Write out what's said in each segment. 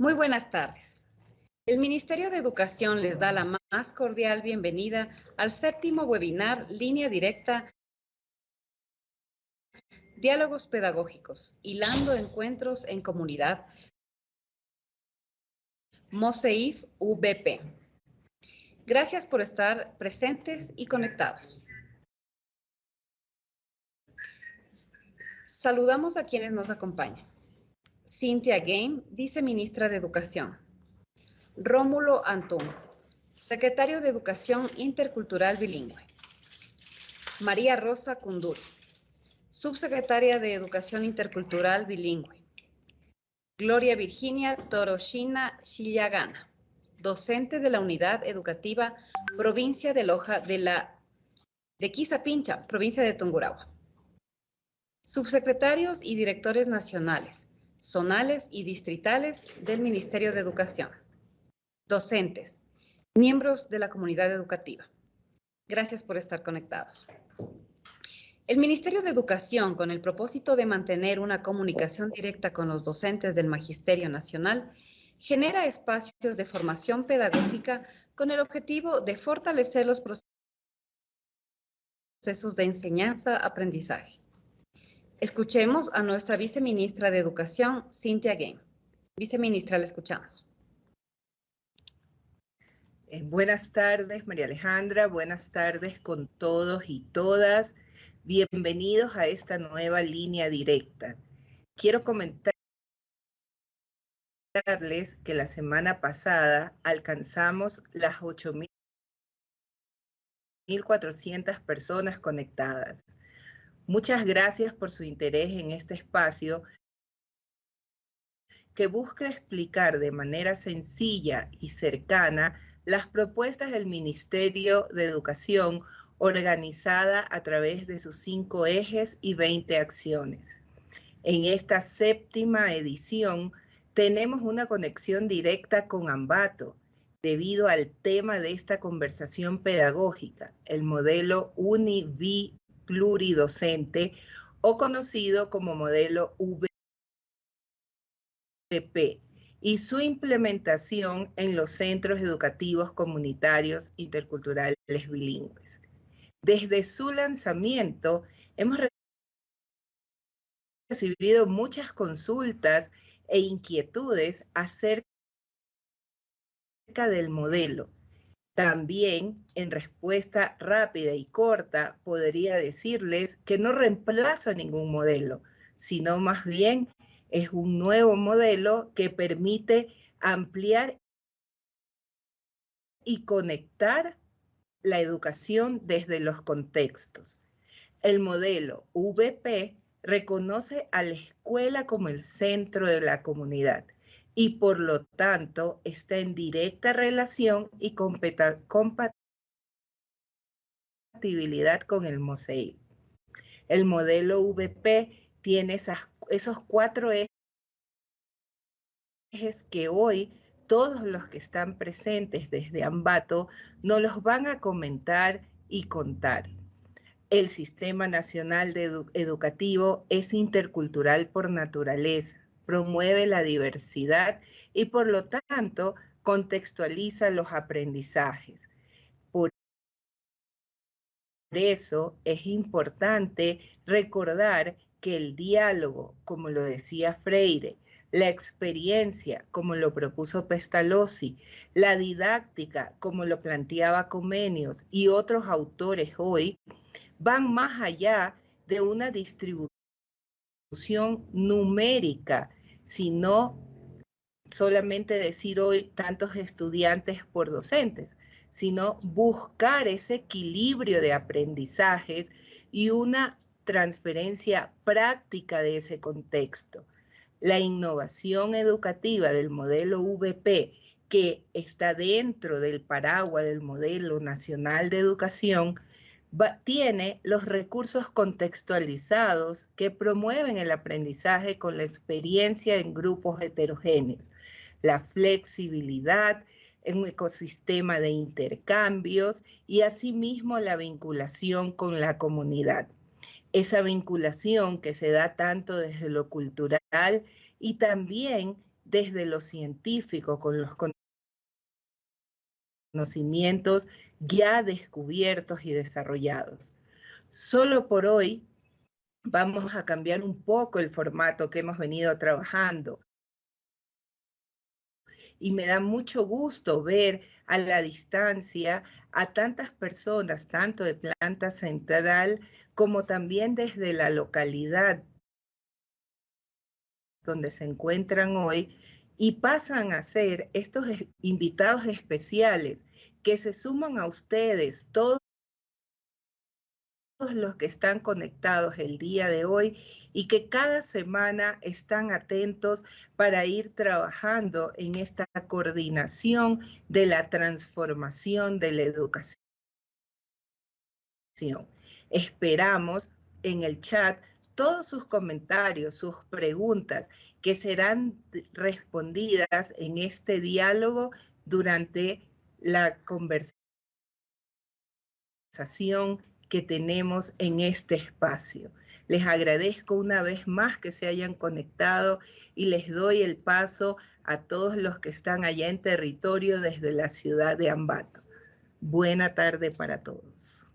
Muy buenas tardes. El Ministerio de Educación les da la más cordial bienvenida al 7º webinar Línea Directa Diálogos Pedagógicos, hilando encuentros en comunidad, MOSEIF VP. Gracias por estar presentes y conectados. Saludamos a quienes nos acompañan. Cynthia Game, Viceministra de Educación. Rómulo Antún, Secretario de Educación Intercultural Bilingüe. María Rosa Cundul, Subsecretaria de Educación Intercultural Bilingüe. Gloria Virginia Toroshina Shillagana, docente de la Unidad Educativa Provincia de Loja de Quizapincha, provincia de Tungurahua. Subsecretarios y directores nacionales, zonales y distritales del Ministerio de Educación. Docentes, miembros de la comunidad educativa. Gracias por estar conectados. El Ministerio de Educación, con el propósito de mantener una comunicación directa con los docentes del Magisterio Nacional, genera espacios de formación pedagógica con el objetivo de fortalecer los procesos de enseñanza-aprendizaje. Escuchemos a nuestra Viceministra de Educación, Cynthia Game. Viceministra, la escuchamos. Buenas tardes, María Alejandra. Buenas tardes con todos y todas. Bienvenidos a esta nueva línea directa. Quiero comentarles que la semana pasada alcanzamos las 8.400 personas conectadas. Muchas gracias por su interés en este espacio que busca explicar de manera sencilla y cercana las propuestas del Ministerio de Educación organizada a través de sus 5 ejes y 20 acciones. En esta 7ª edición tenemos una conexión directa con Ambato debido al tema de esta conversación pedagógica, el modelo Uni-Bi-Pluridocente o conocido como modelo VP y su implementación en los centros educativos comunitarios interculturales bilingües. Desde su lanzamiento hemos recibido muchas consultas e inquietudes acerca del modelo. También, en respuesta rápida y corta, podría decirles que no reemplaza ningún modelo, sino más bien es un nuevo modelo que permite ampliar y conectar la educación desde los contextos. El modelo VP reconoce a la escuela como el centro de la comunidad y por lo tanto está en directa relación y compatibilidad con el MOSEIF. El modelo VP tiene esos 4 ejes que hoy todos los que están presentes desde Ambato nos los van a comentar y contar. El Sistema Nacional Educativo es intercultural por naturaleza, promueve la diversidad y por lo tanto contextualiza los aprendizajes. Por eso es importante recordar que el diálogo, como lo decía Freire, la experiencia, como lo propuso Pestalozzi, la didáctica, como lo planteaba Comenius y otros autores hoy, van más allá de una distribución numérica, sino solamente decir hoy tantos estudiantes por docentes, sino buscar ese equilibrio de aprendizajes y una transferencia práctica de ese contexto. La innovación educativa del modelo VP, que está dentro del paraguas del Modelo Nacional de Educación, tiene los recursos contextualizados que promueven el aprendizaje con la experiencia en grupos heterogéneos, la flexibilidad en un ecosistema de intercambios y asimismo la vinculación con la comunidad. Esa vinculación que se da tanto desde lo cultural y también desde lo científico, con los conocimientos ya descubiertos y desarrollados. Solo por hoy vamos a cambiar un poco el formato que hemos venido trabajando. Y me da mucho gusto ver a la distancia a tantas personas, tanto de Planta Central como también desde la localidad donde se encuentran hoy, y pasan a ser estos invitados especiales que se suman a ustedes, todos los que están conectados el día de hoy y que cada semana están atentos para ir trabajando en esta coordinación de la transformación de la educación. Esperamos en el chat todos sus comentarios, sus preguntas, que serán respondidas en este diálogo durante la conversación que tenemos en este espacio. Les agradezco una vez más que se hayan conectado y les doy el paso a todos los que están allá en territorio desde la ciudad de Ambato. Buena tarde para todos.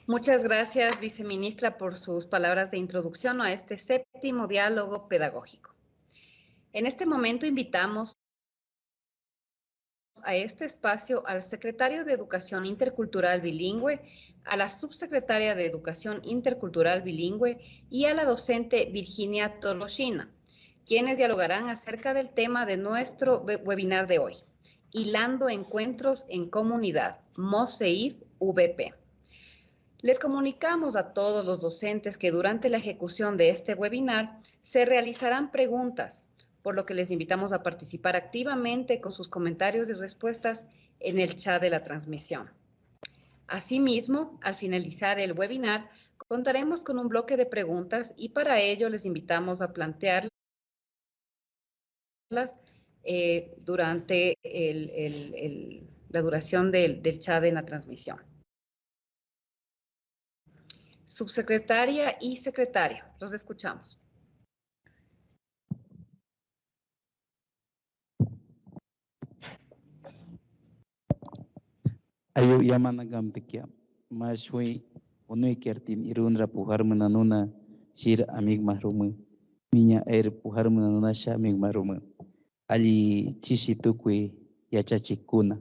Muchas gracias, viceministra, por sus palabras de introducción a este séptimo diálogo pedagógico. En este momento invitamos a este espacio al secretario de Educación Intercultural Bilingüe, a la subsecretaria de Educación Intercultural Bilingüe y a la docente Virginia Toloshina, quienes dialogarán acerca del tema de nuestro webinar de hoy, Hilando Encuentros en Comunidad, MOSEIF VP. Les comunicamos a todos los docentes que durante la ejecución de este webinar se realizarán preguntas, por lo que les invitamos a participar activamente con sus comentarios y respuestas en el chat de la transmisión. Asimismo, al finalizar el webinar, contaremos con un bloque de preguntas y para ello les invitamos a plantearlas durante la duración del chat en la transmisión. Subsecretaria y secretario, los escuchamos. Ayo yamana gamtekia, mashui unui kertin irundra pujar menanuna shir amig mahrumu, minya pujar menanuna sha amig mahrumu, ali chichitukui yachachikuna.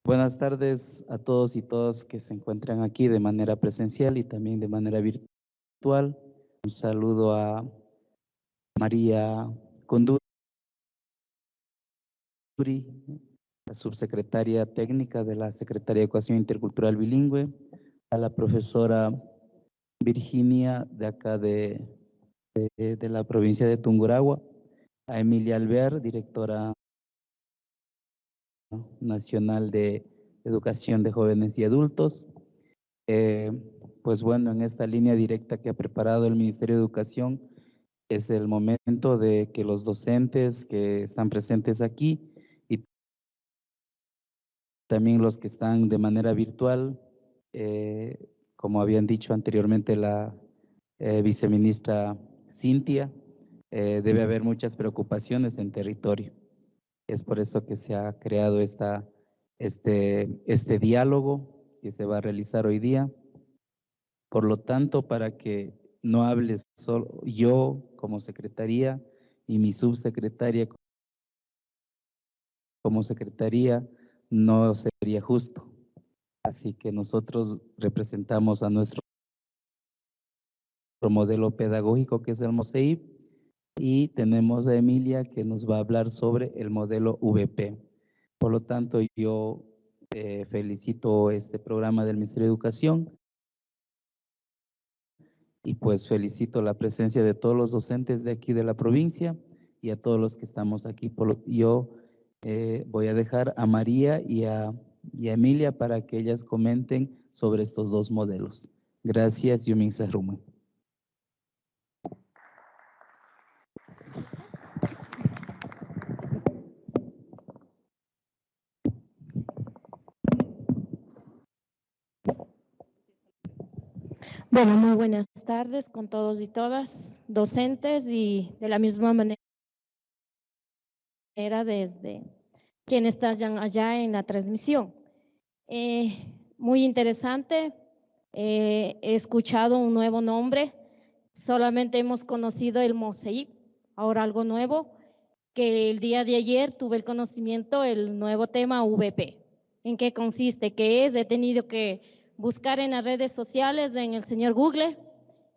Buenas tardes a todos y todas que se encuentran aquí de manera presencial y también de manera virtual. Un saludo a María Conduri, la subsecretaria técnica de la Secretaría de Educación Intercultural Bilingüe, a la profesora Virginia de acá de la provincia de Tungurahua, a Emilia Alvear, directora nacional de Educación de Jóvenes y Adultos. Pues bueno, en esta línea directa que ha preparado el Ministerio de Educación, es el momento de que los docentes que están presentes aquí y también los que están de manera virtual, como habían dicho anteriormente la viceministra Cintia, debe haber muchas preocupaciones en territorio. Es por eso que se ha creado este diálogo que se va a realizar hoy día. Por lo tanto, para que no hable solo yo como secretaría y mi subsecretaria como secretaría, no sería justo. Así que nosotros representamos a nuestro modelo pedagógico, que es el MOSEIF, y tenemos a Emilia que nos va a hablar sobre el modelo VP. Por lo tanto, yo felicito este programa del Ministerio de Educación y pues felicito la presencia de todos los docentes de aquí de la provincia y a todos los que estamos aquí. Yo voy a dejar a María y a Emilia para que ellas comenten sobre estos dos modelos. Gracias, Yumin Saruma. Bueno, muy buenas tardes con todos y todas, docentes, y de la misma manera desde quienes están allá en la transmisión. Muy interesante, he escuchado un nuevo nombre, solamente hemos conocido el MOSEIP, ahora algo nuevo, que el día de ayer tuve el conocimiento, el nuevo tema VP. ¿En qué consiste? ¿Qué es? He tenido que buscar en las redes sociales, en el señor Google,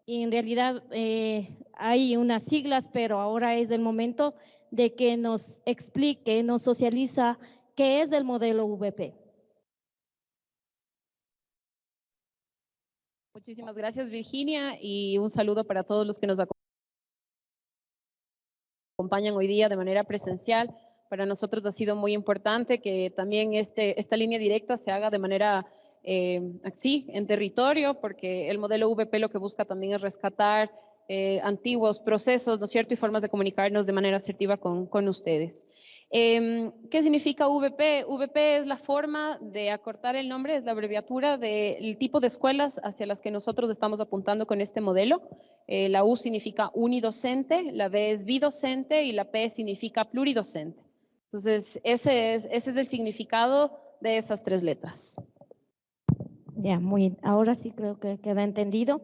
y en realidad hay unas siglas, pero ahora es el momento de que nos explique, nos socializa qué es el modelo VP. Muchísimas gracias, Virginia, y un saludo para todos los que nos acompañan hoy día de manera presencial. Para nosotros ha sido muy importante que también esta línea directa se haga de manera así, en territorio, porque el modelo VP lo que busca también es rescatar antiguos procesos, ¿no es cierto?, y formas de comunicarnos de manera asertiva con ustedes. ¿Qué significa VP? VP es la forma de acortar el nombre, es la abreviatura del tipo de escuelas hacia las que nosotros estamos apuntando con este modelo. La U significa unidocente, la B es bidocente y la P significa pluridocente. Entonces, ese es el significado de esas tres letras. Ya, ahora sí creo que queda entendido.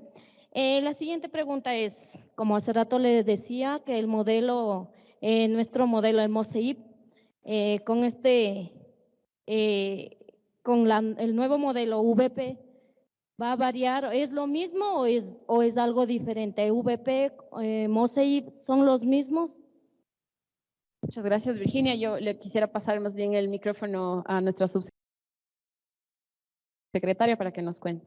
La siguiente pregunta es, como hace rato le decía, que el modelo, nuestro modelo, el MOSEIP, con el nuevo modelo VP, ¿va a variar? ¿Es lo mismo o es algo diferente? ¿VP, MOSEIP son los mismos? Muchas gracias, Virginia. Yo le quisiera pasar más bien el micrófono a nuestra subsecretaria para que nos cuente.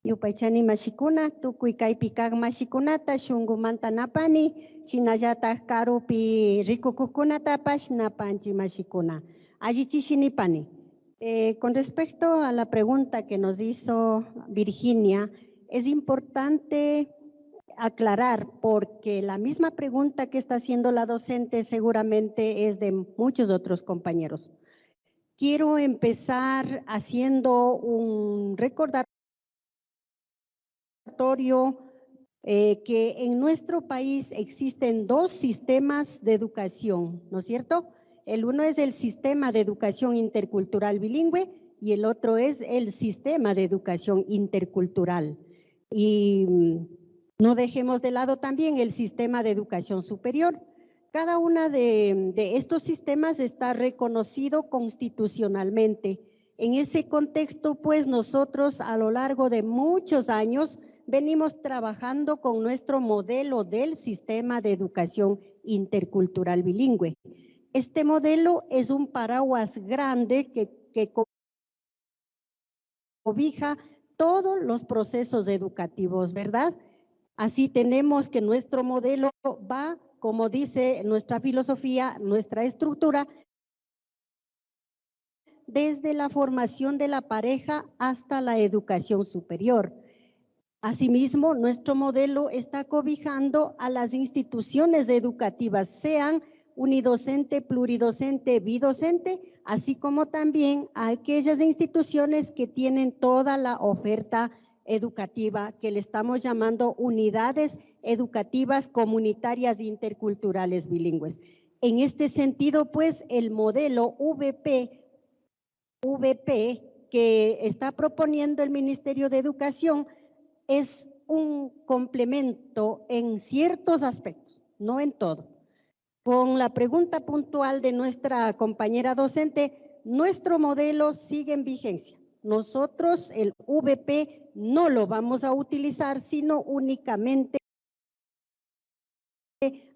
Yupaychani mashikuna, tukuy kaypi kaq mashikunata shunqumanta napani, shinallataj karupi rikukukunatapash napanchi mashikuna. Allichishinipani. Con respecto a la pregunta que nos hizo Virginia, es importante aclarar porque la misma pregunta que está haciendo la docente seguramente es de muchos otros compañeros. Quiero empezar haciendo un recordatorio que en nuestro país existen dos sistemas de educación, ¿no es cierto? El uno es el sistema de educación intercultural bilingüe y el otro es el sistema de educación intercultural. Y no dejemos de lado también el sistema de educación superior. Cada uno de estos sistemas está reconocido constitucionalmente. En ese contexto, pues nosotros a lo largo de muchos años venimos trabajando con nuestro modelo del sistema de educación intercultural bilingüe. Este modelo es un paraguas grande que cobija todos los procesos educativos, ¿verdad? Así tenemos que nuestro modelo va, como dice nuestra filosofía, nuestra estructura, desde la formación de la pareja hasta la educación superior. Asimismo, nuestro modelo está cobijando a las instituciones educativas, sean unidocente, pluridocente, bidocente, así como también a aquellas instituciones que tienen toda la oferta educativa que le estamos llamando unidades educativas comunitarias interculturales bilingües. En este sentido, pues, el modelo VP que está proponiendo el Ministerio de Educación es un complemento en ciertos aspectos, no en todo. Con la pregunta puntual de nuestra compañera docente, nuestro modelo sigue en vigencia. Nosotros el VP no lo vamos a utilizar, sino únicamente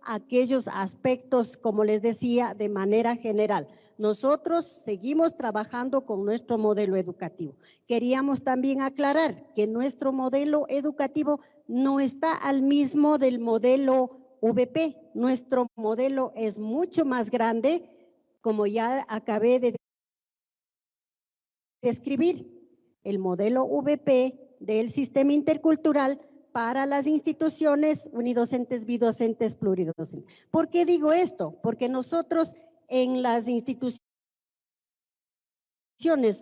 aquellos aspectos, como les decía, de manera general. Nosotros seguimos trabajando con nuestro modelo educativo. Queríamos también aclarar que nuestro modelo educativo no está al mismo del modelo VP. Nuestro modelo es mucho más grande, como ya acabé de describir. El modelo VP del sistema intercultural para las instituciones unidocentes, bidocentes, pluridocentes. ¿Por qué digo esto? Porque nosotros en las instituciones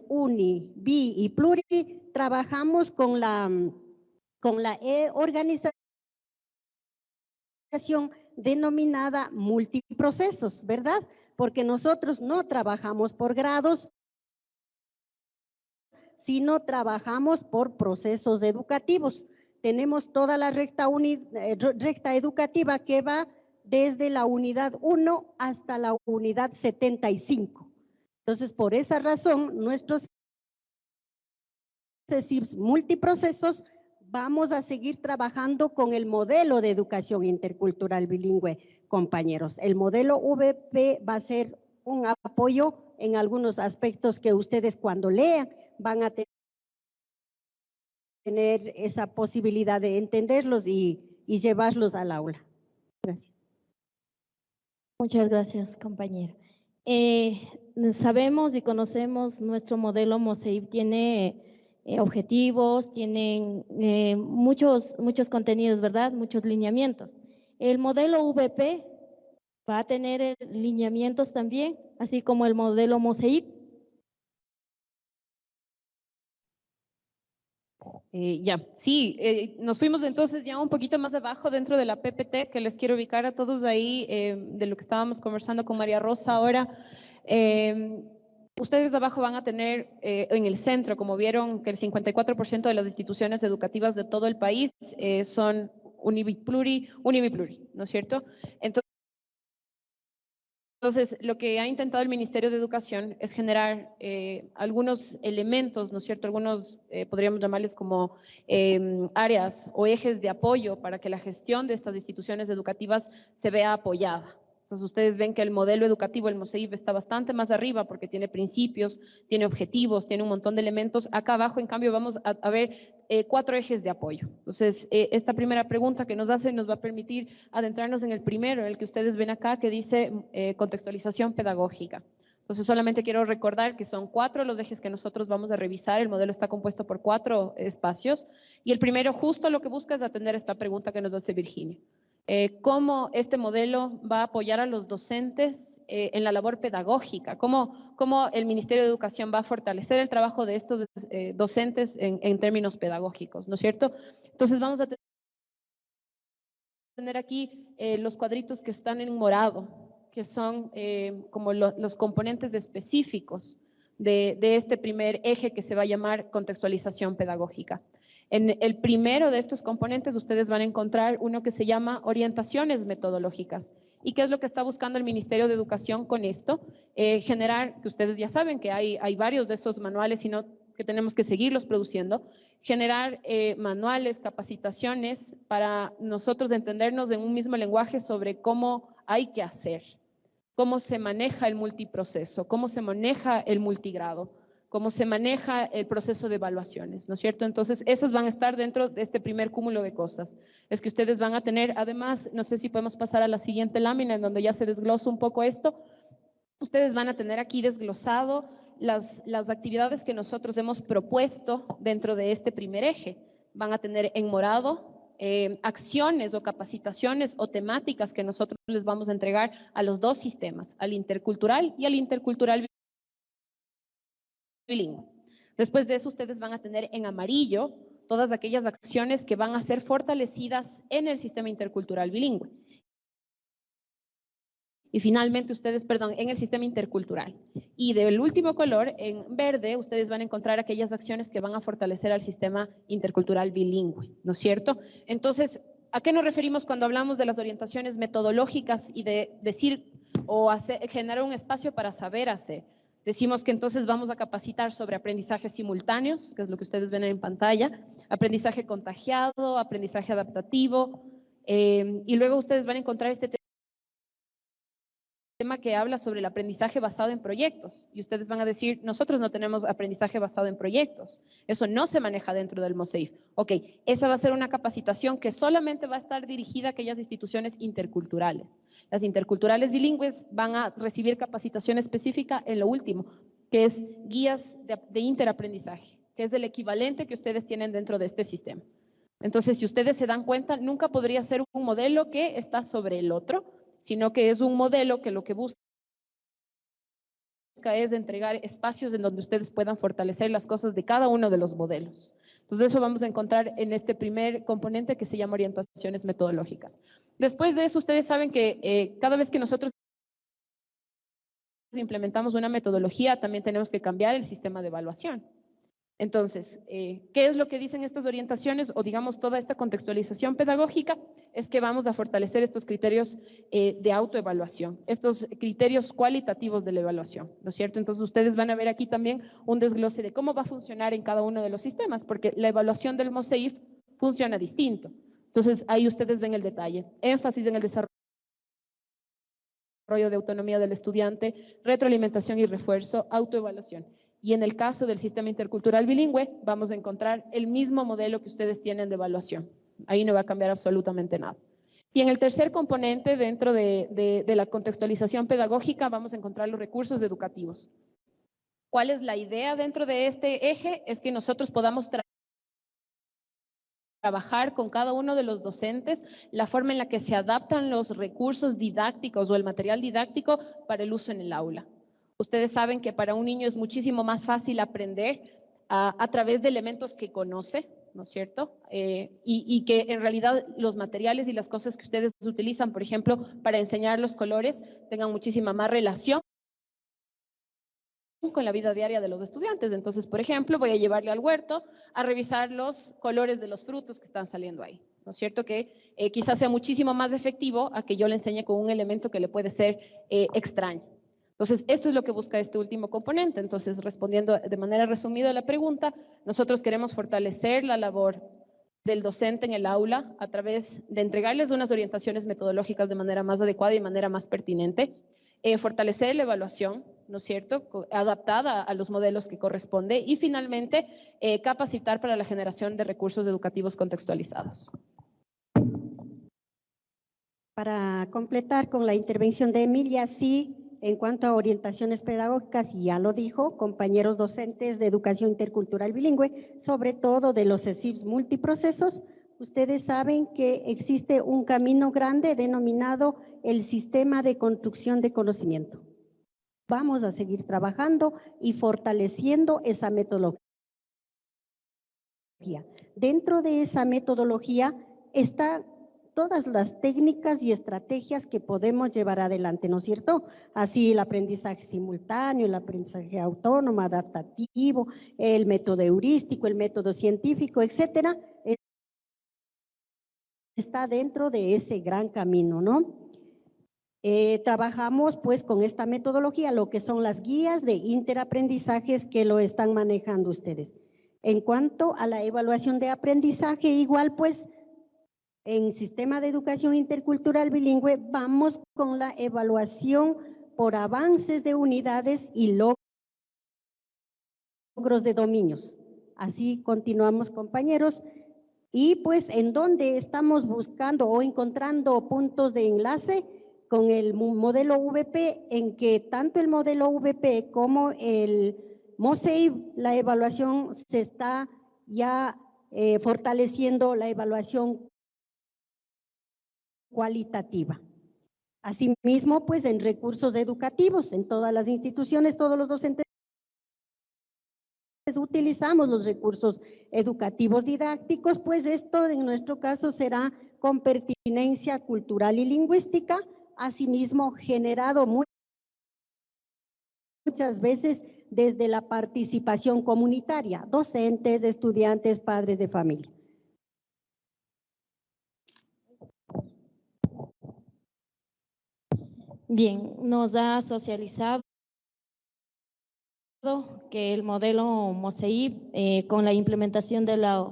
uni, bi y pluri trabajamos con la organización denominada multiprocesos, ¿verdad? Porque nosotros no trabajamos por grados, sino trabajamos por procesos educativos. Tenemos toda la recta educativa que va desde la unidad 1 hasta la unidad 75. Entonces, por esa razón, nuestros CESIPs multiprocesos vamos a seguir trabajando con el modelo de educación intercultural bilingüe, compañeros. El modelo VP va a ser un apoyo en algunos aspectos que ustedes cuando lean van a tener esa posibilidad de entenderlos y llevarlos al aula. Gracias. Muchas gracias, compañera. Sabemos y conocemos nuestro modelo MOSEIP tiene objetivos, tienen muchos contenidos, ¿verdad? Muchos lineamientos. El modelo VP va a tener lineamientos también, así como el modelo MOSEIP. Nos fuimos entonces ya un poquito más abajo dentro de la PPT, que les quiero ubicar a todos ahí de lo que estábamos conversando con María Rosa ahora. Ustedes abajo van a tener en el centro, como vieron, que el 54% de las instituciones educativas de todo el país son unibipluri, ¿no es cierto? Entonces, lo que ha intentado el Ministerio de Educación es generar algunos elementos, ¿no es cierto? Algunos, podríamos llamarles como áreas o ejes de apoyo para que la gestión de estas instituciones educativas se vea apoyada. Entonces, ustedes ven que el modelo educativo, el MOSEIP, está bastante más arriba porque tiene principios, tiene objetivos, tiene un montón de elementos. Acá abajo, en cambio, vamos a ver 4 ejes de apoyo. Entonces, esta primera pregunta que nos hacen nos va a permitir adentrarnos en el primero, en el que ustedes ven acá, que dice contextualización pedagógica. Entonces, solamente quiero recordar que son 4 los ejes que nosotros vamos a revisar. El modelo está compuesto por 4 espacios. Y el primero justo lo que busca es atender esta pregunta que nos hace Virginia. Cómo este modelo va a apoyar a los docentes en la labor pedagógica, cómo el Ministerio de Educación va a fortalecer el trabajo de estos docentes en términos pedagógicos, ¿no es cierto? Entonces vamos a tener aquí los cuadritos que están en morado, que son como los componentes específicos de este primer eje que se va a llamar contextualización pedagógica. En el primero de estos componentes ustedes van a encontrar uno que se llama orientaciones metodológicas. ¿Y qué es lo que está buscando el Ministerio de Educación con esto? Generar, que ustedes ya saben que hay varios de esos manuales, sino que tenemos que seguirlos produciendo, generar manuales, capacitaciones para nosotros entendernos en un mismo lenguaje sobre cómo hay que hacer, cómo se maneja el multiproceso, cómo se maneja el multigrado, cómo se maneja el proceso de evaluaciones, ¿no es cierto? Entonces, esas van a estar dentro de este primer cúmulo de cosas. Es que ustedes van a tener, además, no sé si podemos pasar a la siguiente lámina en donde ya se desglosa un poco esto. Ustedes van a tener aquí desglosado las actividades que nosotros hemos propuesto dentro de este primer eje. Van a tener en morado acciones o capacitaciones o temáticas que nosotros les vamos a entregar a los 2 sistemas, al intercultural y al intercultural bilingüe. Después de eso, ustedes van a tener en amarillo todas aquellas acciones que van a ser fortalecidas en el sistema intercultural bilingüe. Y finalmente ustedes, en el sistema intercultural. Y del último color, en verde, ustedes van a encontrar aquellas acciones que van a fortalecer al sistema intercultural bilingüe, ¿no es cierto? Entonces, ¿a qué nos referimos cuando hablamos de las orientaciones metodológicas y de decir o generar un espacio para saber hacer? Decimos que entonces vamos a capacitar sobre aprendizajes simultáneos, que es lo que ustedes ven en pantalla, aprendizaje contagiado, aprendizaje adaptativo, y luego ustedes van a encontrar este tema que habla sobre el aprendizaje basado en proyectos. Y ustedes van a decir, nosotros no tenemos aprendizaje basado en proyectos. Eso no se maneja dentro del MOSEIP. Ok, esa va a ser una capacitación que solamente va a estar dirigida a aquellas instituciones interculturales. Las interculturales bilingües van a recibir capacitación específica en lo último, que es guías de interaprendizaje, que es el equivalente que ustedes tienen dentro de este sistema. Entonces, si ustedes se dan cuenta, nunca podría ser un modelo que está sobre el otro, sino que es un modelo que lo que busca es entregar espacios en donde ustedes puedan fortalecer las cosas de cada uno de los modelos. Entonces eso vamos a encontrar en este primer componente que se llama orientaciones metodológicas. Después de eso, ustedes saben que cada vez que nosotros implementamos una metodología, también tenemos que cambiar el sistema de evaluación. Entonces, ¿qué es lo que dicen estas orientaciones o digamos toda esta contextualización pedagógica? Es que vamos a fortalecer estos criterios de autoevaluación, estos criterios cualitativos de la evaluación, ¿no es cierto? Entonces, ustedes van a ver aquí también un desglose de cómo va a funcionar en cada uno de los sistemas, porque la evaluación del MOSEIF funciona distinto. Entonces, ahí ustedes ven el detalle. Énfasis en el desarrollo de autonomía del estudiante, retroalimentación y refuerzo, autoevaluación. Y en el caso del sistema intercultural bilingüe, vamos a encontrar el mismo modelo que ustedes tienen de evaluación. Ahí no va a cambiar absolutamente nada. Y en el tercer componente, dentro de la contextualización pedagógica, vamos a encontrar los recursos educativos. ¿Cuál es la idea dentro de este eje? Es que nosotros podamos trabajar con cada uno de los docentes la forma en la que se adaptan los recursos didácticos o el material didáctico para el uso en el aula. Ustedes saben que para un niño es muchísimo más fácil aprender a través de elementos que conoce, ¿no es cierto? Y que en realidad los materiales y las cosas que ustedes utilizan, por ejemplo, para enseñar los colores, tengan muchísima más relación con la vida diaria de los estudiantes. Entonces, por ejemplo, voy a llevarle al huerto a revisar los colores de los frutos que están saliendo ahí, ¿no es cierto? Que quizás sea muchísimo más efectivo a que yo le enseñe con un elemento que le puede ser extraño. Entonces, esto es lo que busca este último componente. Entonces, respondiendo de manera resumida a la pregunta, nosotros queremos fortalecer la labor del docente en el aula a través de entregarles unas orientaciones metodológicas de manera más adecuada y de manera más pertinente, fortalecer la evaluación, ¿no es cierto?, adaptada a los modelos que corresponde y finalmente capacitar para la generación de recursos educativos contextualizados. Para completar con la intervención de Emilia, sí, en cuanto a orientaciones pedagógicas, ya lo dijo, compañeros docentes de educación intercultural bilingüe, sobre todo de los CECIPs multiprocesos, ustedes saben que existe un camino grande denominado el sistema de construcción de conocimiento. Vamos a seguir trabajando y fortaleciendo esa metodología. Dentro de esa metodología está todas las técnicas y estrategias que podemos llevar adelante, ¿no es cierto? Así el aprendizaje simultáneo, el aprendizaje autónomo, adaptativo, el método heurístico, el método científico, etcétera, está dentro de ese gran camino, ¿no? Trabajamos pues con esta metodología, lo que son las guías de interaprendizajes que lo están manejando ustedes. En cuanto a la evaluación de aprendizaje, igual pues en sistema de educación intercultural bilingüe vamos con la evaluación por avances de unidades y logros de dominios. Así continuamos, compañeros. Y pues en donde estamos buscando o encontrando puntos de enlace con el modelo VP, en que tanto el modelo VP como el MOSEIF, la evaluación se está ya fortaleciendo la evaluación cualitativa. Asimismo, pues en recursos educativos, en todas las instituciones, todos los docentes utilizamos los recursos educativos didácticos, pues esto en nuestro caso será con pertinencia cultural y lingüística, asimismo generado muchas veces desde la participación comunitaria, docentes, estudiantes, padres de familia. Bien, nos ha socializado que el modelo MOSEIF con la implementación de la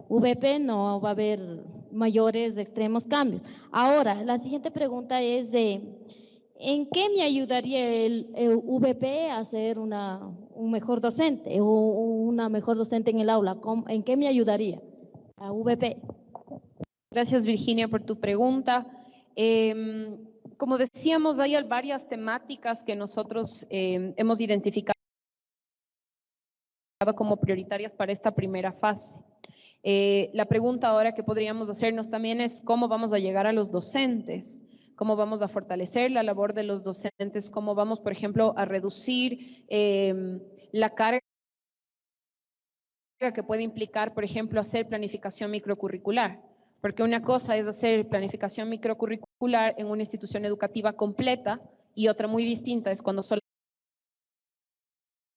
VP no va a haber mayores extremos cambios. Ahora, la siguiente pregunta es ¿en qué me ayudaría el VP a ser un mejor docente o una mejor docente en el aula? ¿En qué me ayudaría la VP? Gracias, Virginia, por tu pregunta. Como decíamos, hay varias temáticas que nosotros hemos identificado como prioritarias para esta primera fase. La pregunta ahora que podríamos hacernos también es cómo vamos a llegar a los docentes, cómo vamos a fortalecer la labor de los docentes, cómo vamos, por ejemplo, a reducir la carga que puede implicar, por ejemplo, hacer planificación microcurricular, porque una cosa es hacer planificación microcurricular en una institución educativa completa y otra muy distinta es cuando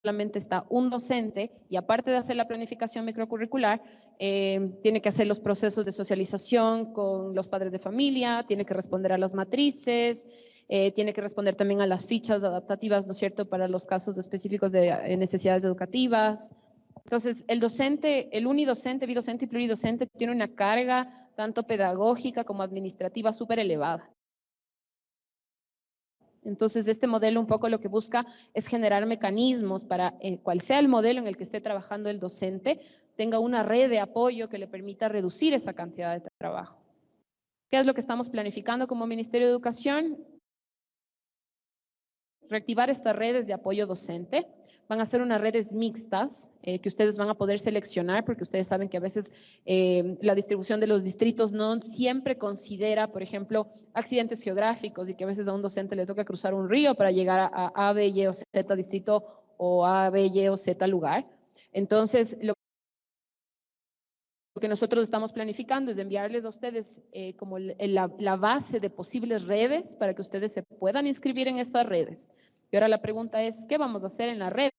solamente está un docente y aparte de hacer la planificación microcurricular, tiene que hacer los procesos de socialización con los padres de familia, tiene que responder a las matrices, tiene que responder también a las fichas adaptativas, ¿no es cierto?, para los casos específicos de necesidades educativas. Entonces, el docente, el unidocente, bidocente y pluridocente tiene una carga tanto pedagógica como administrativa súper elevada. Entonces, este modelo un poco lo que busca es generar mecanismos para, cual sea el modelo en el que esté trabajando el docente, tenga una red de apoyo que le permita reducir esa cantidad de trabajo. ¿Qué es lo que estamos planificando como Ministerio de Educación? Reactivar estas redes de apoyo docente. Van a ser unas redes mixtas que ustedes van a poder seleccionar porque ustedes saben que a veces la distribución de los distritos no siempre considera, por ejemplo, accidentes geográficos y que a veces a un docente le toca cruzar un río para llegar a B, Y o Z distrito o a B, Y o Z lugar. Entonces, lo que nosotros estamos planificando es enviarles a ustedes como la base de posibles redes para que ustedes se puedan inscribir en estas redes. Y ahora la pregunta es, ¿qué vamos a hacer en las redes?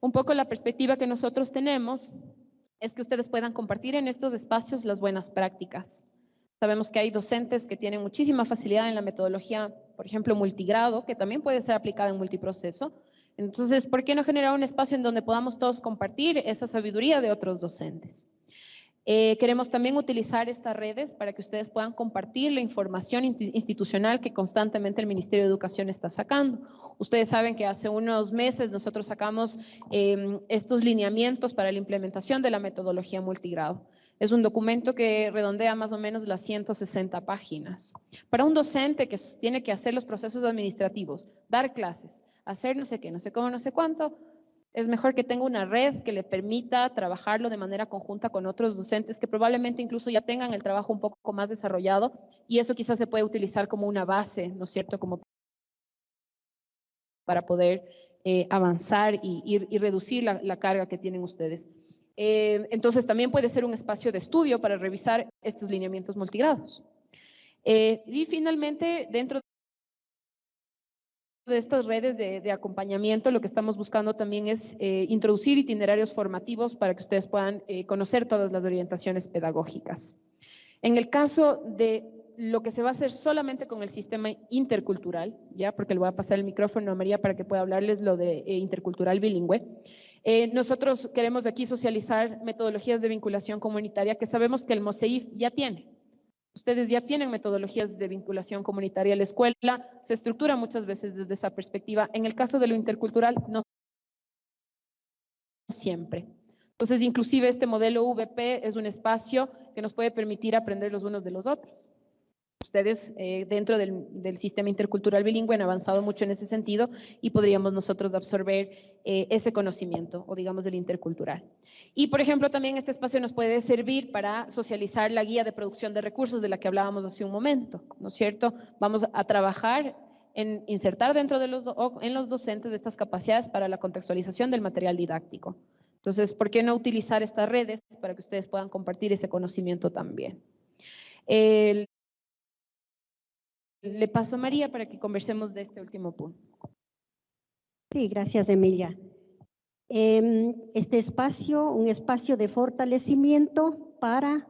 Un poco la perspectiva que nosotros tenemos es que ustedes puedan compartir en estos espacios las buenas prácticas. Sabemos que hay docentes que tienen muchísima facilidad en la metodología, por ejemplo, multigrado, que también puede ser aplicada en multiproceso. Entonces, ¿por qué no generar un espacio en donde podamos todos compartir esa sabiduría de otros docentes? Queremos también utilizar estas redes para que ustedes puedan compartir la información institucional que constantemente el Ministerio de Educación está sacando. Ustedes saben que hace unos meses nosotros sacamos estos lineamientos para la implementación de la metodología multigrado. Es un documento que redondea más o menos las 160 páginas. Para un docente que tiene que hacer los procesos administrativos, dar clases, hacer no sé qué, no sé cómo, no sé cuánto, es mejor que tenga una red que le permita trabajarlo de manera conjunta con otros docentes que probablemente incluso ya tengan el trabajo un poco más desarrollado y eso quizás se puede utilizar como una base, ¿no es cierto?, como para poder avanzar y reducir la carga que tienen ustedes. Entonces también puede ser un espacio de estudio para revisar estos lineamientos multigrados. Y finalmente, dentro de estas redes de acompañamiento, lo que estamos buscando también es introducir itinerarios formativos para que ustedes puedan conocer todas las orientaciones pedagógicas. En el caso de lo que se va a hacer solamente con el sistema intercultural, ya porque le voy a pasar el micrófono a María para que pueda hablarles lo de intercultural bilingüe, nosotros queremos aquí socializar metodologías de vinculación comunitaria que sabemos que el MOSEIF ya tiene. Ustedes ya tienen metodologías de vinculación comunitaria. La escuela se estructura muchas veces desde esa perspectiva. En el caso de lo intercultural, no siempre. Entonces, inclusive este modelo VP es un espacio que nos puede permitir aprender los unos de los otros. Ustedes dentro del sistema intercultural bilingüe han avanzado mucho en ese sentido y podríamos nosotros absorber ese conocimiento o digamos del intercultural. Y por ejemplo también este espacio nos puede servir para socializar la guía de producción de recursos de la que hablábamos hace un momento, ¿no es cierto? Vamos a trabajar en insertar dentro de en los docentes estas capacidades para la contextualización del material didáctico. Entonces, ¿por qué no utilizar estas redes para que ustedes puedan compartir ese conocimiento también? Le paso a María para que conversemos de este último punto. Sí, gracias, Emilia. Este espacio, un espacio de fortalecimiento para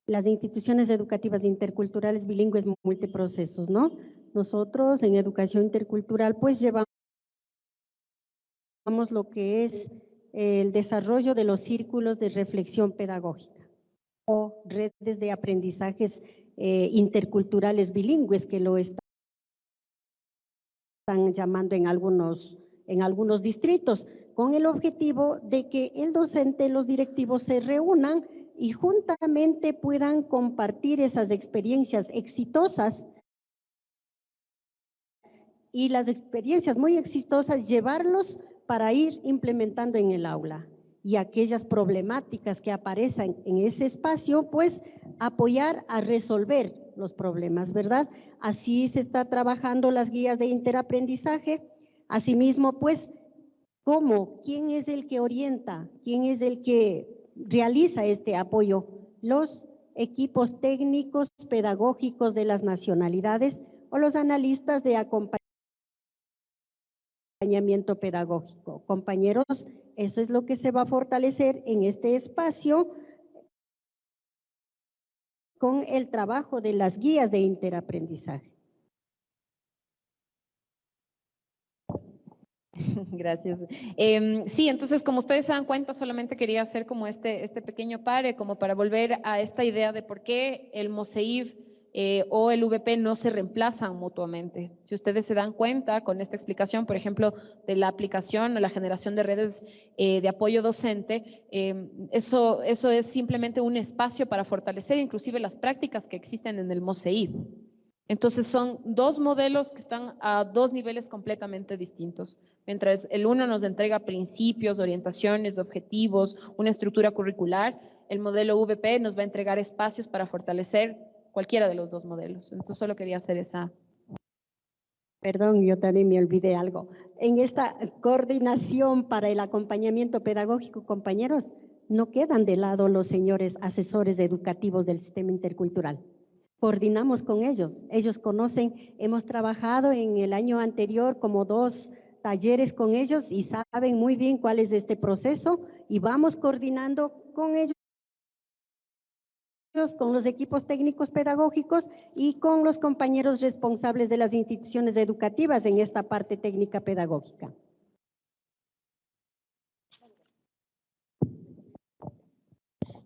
las instituciones educativas interculturales bilingües multiprocesos, ¿no? Nosotros en educación intercultural pues llevamos lo que es el desarrollo de los círculos de reflexión pedagógica o redes de aprendizajes interculturales bilingües que lo están llamando en algunos distritos, con el objetivo de que el docente, los directivos se reúnan y juntamente puedan compartir esas experiencias exitosas y las experiencias muy exitosas llevarlos para ir implementando en el aula. Y aquellas problemáticas que aparecen en ese espacio, pues apoyar a resolver los problemas, ¿verdad? Así se está trabajando las guías de interaprendizaje. Asimismo, pues ¿Cómo? ¿Quién es el que orienta? ¿Quién es el que realiza este apoyo? Los equipos técnicos pedagógicos de las nacionalidades o los analistas de acompañamiento pedagógico. Compañeros, eso es lo que se va a fortalecer en este espacio con el trabajo de las guías de interaprendizaje. Gracias. Sí, entonces, como ustedes se dan cuenta, solamente quería hacer como este pequeño pare, como para volver a esta idea de por qué el MOSEIF o el VP no se reemplazan mutuamente. Si ustedes se dan cuenta con esta explicación, por ejemplo, de la aplicación o la generación de redes de apoyo docente, eso es simplemente un espacio para fortalecer inclusive las prácticas que existen en el MOSEIF. Entonces son dos modelos que están a dos niveles completamente distintos. Mientras el uno nos entrega principios, orientaciones, objetivos, una estructura curricular, el modelo VP nos va a entregar espacios para fortalecer cualquiera de los dos modelos. Entonces solo quería hacer esa. Perdón, yo también me olvidé algo. En esta coordinación para el acompañamiento pedagógico, compañeros, no quedan de lado los señores asesores educativos del sistema intercultural. Coordinamos con ellos conocen, hemos trabajado en el año anterior como 2 talleres con ellos y saben muy bien cuál es este proceso y vamos coordinando con ellos, con los equipos técnicos pedagógicos y con los compañeros responsables de las instituciones educativas en esta parte técnica pedagógica.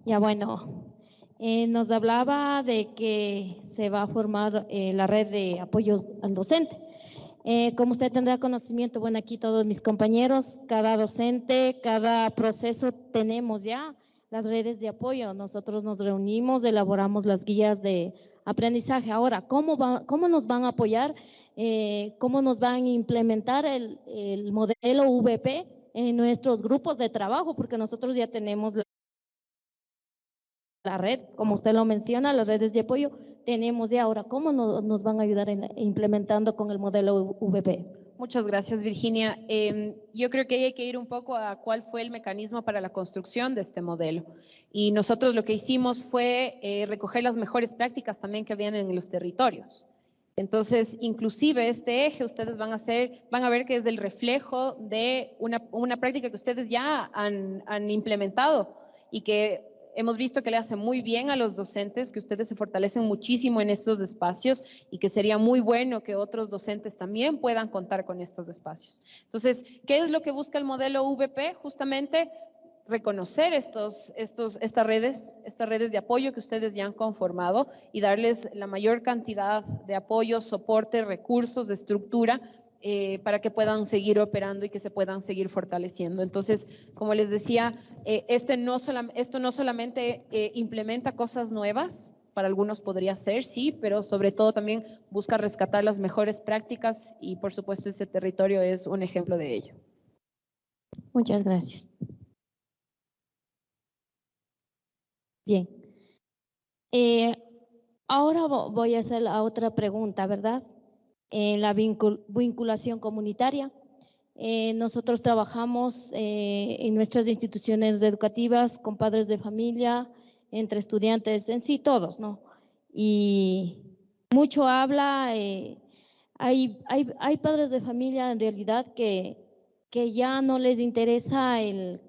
Ya bueno. Nos hablaba de que se va a formar la red de apoyos al docente. Como usted tendrá conocimiento, bueno, aquí todos mis compañeros, cada docente, cada proceso tenemos ya las redes de apoyo. Nosotros nos reunimos, elaboramos las guías de aprendizaje. Ahora, ¿cómo nos van a apoyar? ¿Cómo nos van a implementar el modelo VP en nuestros grupos de trabajo? Porque nosotros ya tenemos la red, como usted lo menciona, las redes de apoyo, tenemos ya ahora. ¿Cómo nos van a ayudar implementando con el modelo VP? Muchas gracias, Virginia. Yo creo que hay que ir un poco a cuál fue el mecanismo para la construcción de este modelo. Y nosotros lo que hicimos fue recoger las mejores prácticas también que habían en los territorios. Entonces, inclusive este eje ustedes van a ver que es el reflejo de una práctica que ustedes ya han implementado y que hemos visto que le hace muy bien a los docentes, que ustedes se fortalecen muchísimo en estos espacios y que sería muy bueno que otros docentes también puedan contar con estos espacios. Entonces, ¿qué es lo que busca el modelo VP? Justamente reconocer estas redes de apoyo que ustedes ya han conformado y darles la mayor cantidad de apoyo, soporte, recursos, de estructura para que puedan seguir operando y que se puedan seguir fortaleciendo. Entonces, como les decía, esto no solamente implementa cosas nuevas, para algunos podría ser, sí, pero sobre todo también busca rescatar las mejores prácticas y por supuesto este territorio es un ejemplo de ello. Muchas gracias. Bien. Ahora voy a hacer la otra pregunta, ¿verdad? La vinculación comunitaria. Nosotros trabajamos en nuestras instituciones educativas con padres de familia, entre estudiantes en sí, todos, ¿no? Y mucho habla, hay padres de familia en realidad que ya no les interesa el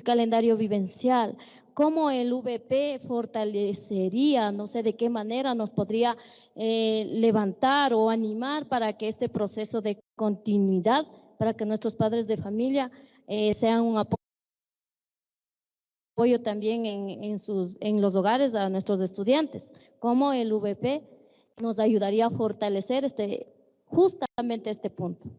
calendario vivencial. ¿Cómo el VP fortalecería, no sé de qué manera nos podría levantar o animar para que este proceso de continuidad, para que nuestros padres de familia sean un apoyo también en los hogares a nuestros estudiantes? ¿Cómo el VP nos ayudaría a fortalecer justamente este punto?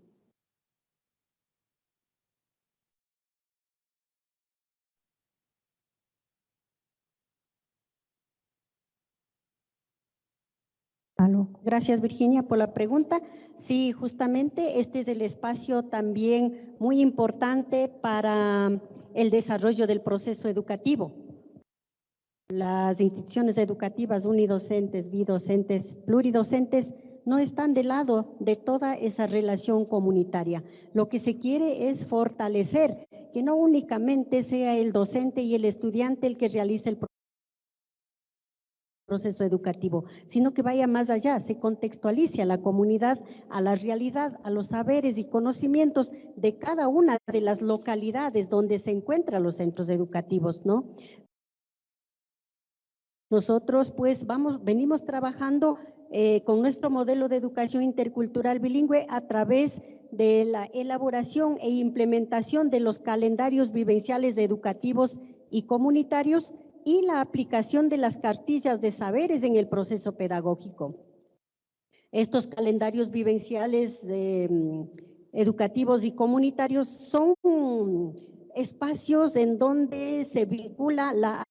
Gracias, Virginia, por la pregunta. Sí, justamente este es el espacio también muy importante para el desarrollo del proceso educativo. Las instituciones educativas unidocentes, bidocentes, pluridocentes no están del lado de toda esa relación comunitaria. Lo que se quiere es fortalecer, que no únicamente sea el docente y el estudiante el que realice el proceso educativo, sino que vaya más allá, se contextualice a la comunidad, a la realidad, a los saberes y conocimientos de cada una de las localidades donde se encuentran los centros educativos, ¿no? Nosotros pues venimos trabajando con nuestro modelo de educación intercultural bilingüe a través de la elaboración e implementación de los calendarios vivenciales educativos y comunitarios y la aplicación de las cartillas de saberes en el proceso pedagógico. Estos calendarios vivenciales educativos y comunitarios son espacios en donde se vincula la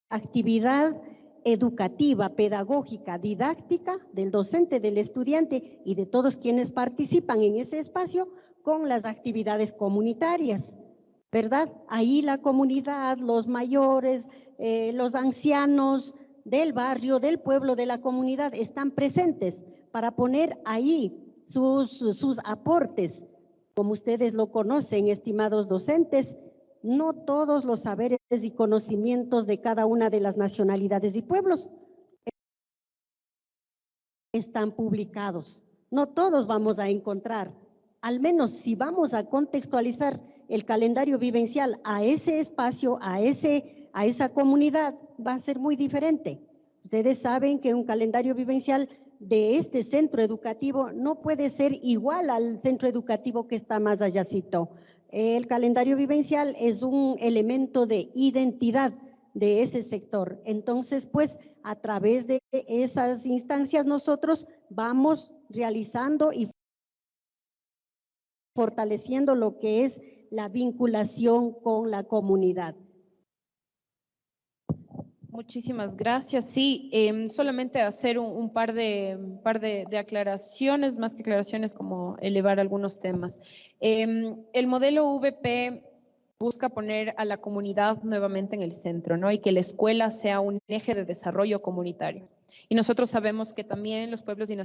actividad educativa, pedagógica, didáctica del docente, del estudiante y de todos quienes participan en ese espacio con las actividades comunitarias, ¿verdad? Ahí la comunidad, los mayores, los ancianos del barrio, del pueblo, de la comunidad están presentes para poner ahí sus aportes. Como ustedes lo conocen, estimados docentes, no todos los saberes y conocimientos de cada una de las nacionalidades y pueblos están publicados. No todos vamos a encontrar, al menos si vamos a contextualizar el calendario vivencial a ese espacio, a esa comunidad, va a ser muy diferente. Ustedes saben que un calendario vivencial de este centro educativo no puede ser igual al centro educativo que está más allácito. El calendario vivencial es un elemento de identidad de ese sector. Entonces, pues, a través de esas instancias nosotros vamos realizando y fortaleciendo lo que es la vinculación con la comunidad. Muchísimas gracias. Sí, solamente hacer un par de aclaraciones, más que aclaraciones, como elevar algunos temas. El modelo VP busca poner a la comunidad nuevamente en el centro, ¿no? Y que la escuela sea un eje de desarrollo comunitario. Y nosotros sabemos que también los pueblos y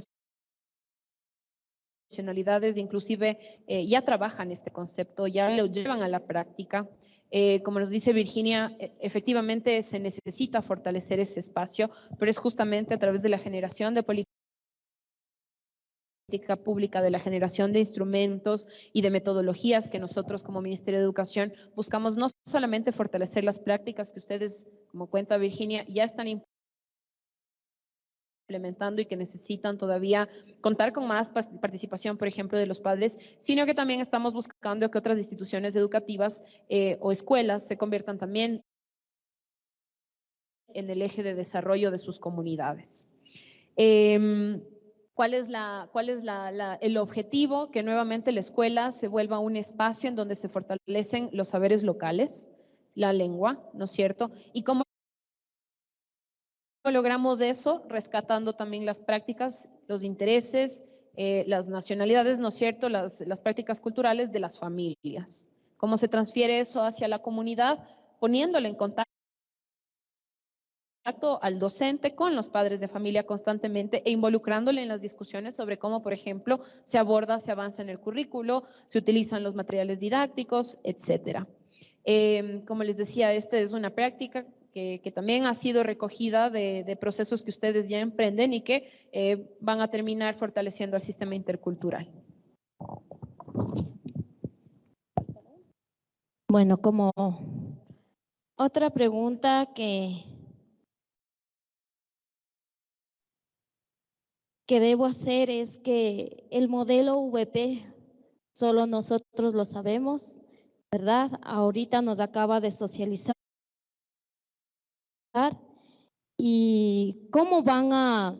nacionalidades inclusive ya trabajan este concepto, ya lo llevan a la práctica. Como nos dice Virginia, efectivamente se necesita fortalecer ese espacio, pero es justamente a través de la generación de política pública, de la generación de instrumentos y de metodologías que nosotros como Ministerio de Educación buscamos no solamente fortalecer las prácticas que ustedes, como cuenta Virginia, ya están implementando y que necesitan todavía contar con más participación, por ejemplo, de los padres, sino que también estamos buscando que otras instituciones educativas o escuelas se conviertan también en el eje de desarrollo de sus comunidades. ¿Cuál es el objetivo? Que nuevamente la escuela se vuelva un espacio en donde se fortalecen los saberes locales, la lengua, ¿no es cierto? Y cómo logramos eso, rescatando también las prácticas, los intereses, las nacionalidades, ¿no es cierto?, las prácticas culturales de las familias. ¿Cómo se transfiere eso hacia la comunidad? Poniéndole en contacto al docente con los padres de familia constantemente e involucrándole en las discusiones sobre cómo, por ejemplo, se avanza en el currículo, se utilizan los materiales didácticos, etcétera. Como les decía, esta es una práctica que también ha sido recogida de procesos que ustedes ya emprenden y que van a terminar fortaleciendo al sistema intercultural. Bueno, como otra pregunta que debo hacer es que el modelo VP solo nosotros lo sabemos, ¿verdad? Ahorita nos acaba de socializar. ¿Y cómo van a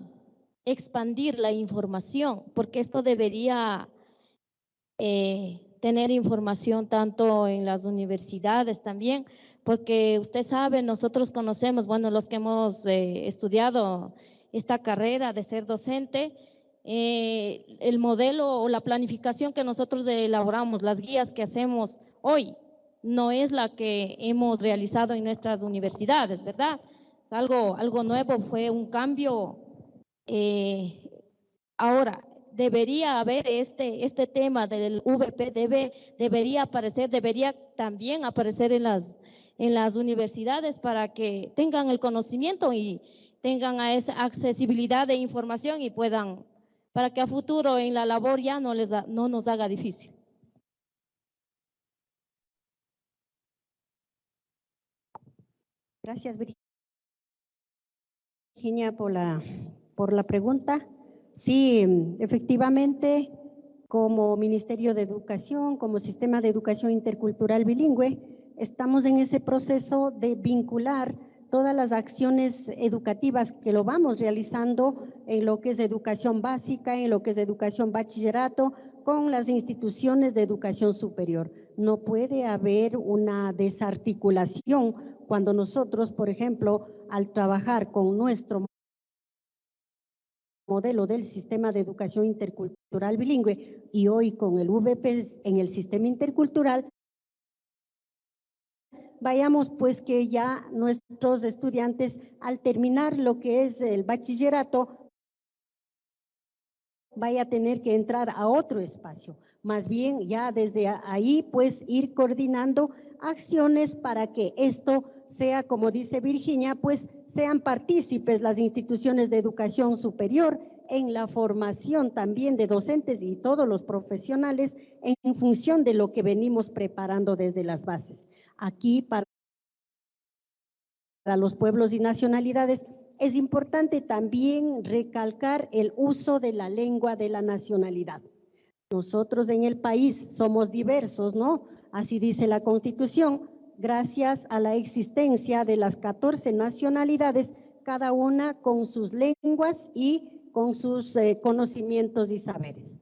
expandir la información? Porque esto debería tener información tanto en las universidades también, porque usted sabe, nosotros conocemos, bueno, los que hemos estudiado esta carrera de ser docente, el modelo o la planificación que nosotros elaboramos, las guías que hacemos hoy, no es la que hemos realizado en nuestras universidades, ¿verdad? Algo nuevo, fue un cambio Ahora, debería haber este tema del VP, debería también aparecer en las universidades para que tengan el conocimiento y tengan esa accesibilidad de información y puedan, para que a futuro en la labor ya no nos haga difícil. Gracias, Virginia, por la pregunta. Sí, efectivamente, como Ministerio de Educación, como Sistema de Educación Intercultural Bilingüe, estamos en ese proceso de vincular todas las acciones educativas que lo vamos realizando en lo que es educación básica, en lo que es educación bachillerato, con las instituciones de educación superior. No puede haber una desarticulación cuando nosotros, por ejemplo, al trabajar con nuestro modelo del sistema de educación intercultural bilingüe y hoy con el VP en el sistema intercultural, vayamos pues que ya nuestros estudiantes al terminar lo que es el bachillerato vaya a tener que entrar a otro espacio. Más bien ya desde ahí pues ir coordinando acciones para que esto sea, como dice Virginia, pues sean partícipes las instituciones de educación superior en la formación también de docentes y todos los profesionales en función de lo que venimos preparando desde las bases. Aquí para los pueblos y nacionalidades es importante también recalcar el uso de la lengua de la nacionalidad. Nosotros en el país somos diversos, ¿no? Así dice la Constitución, gracias a la existencia de las 14 nacionalidades, cada una con sus lenguas y con sus conocimientos y saberes.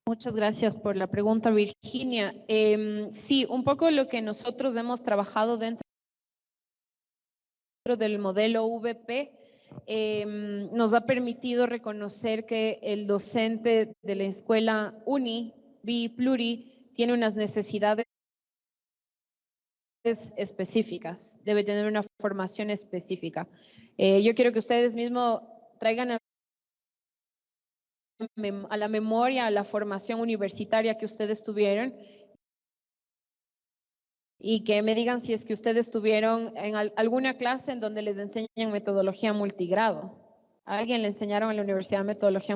Muchas gracias por la pregunta, Virginia. Sí, un poco lo que nosotros hemos trabajado dentro del modelo VP nos ha permitido reconocer que el docente de la escuela UNI, BI Pluri, tiene unas necesidades específicas, debe tener una formación específica. Yo quiero que ustedes mismos traigan a la memoria la formación universitaria que ustedes tuvieron y que me digan si es que ustedes tuvieron en alguna clase en donde les enseñan metodología multigrado. ¿A alguien le enseñaron en la universidad metodología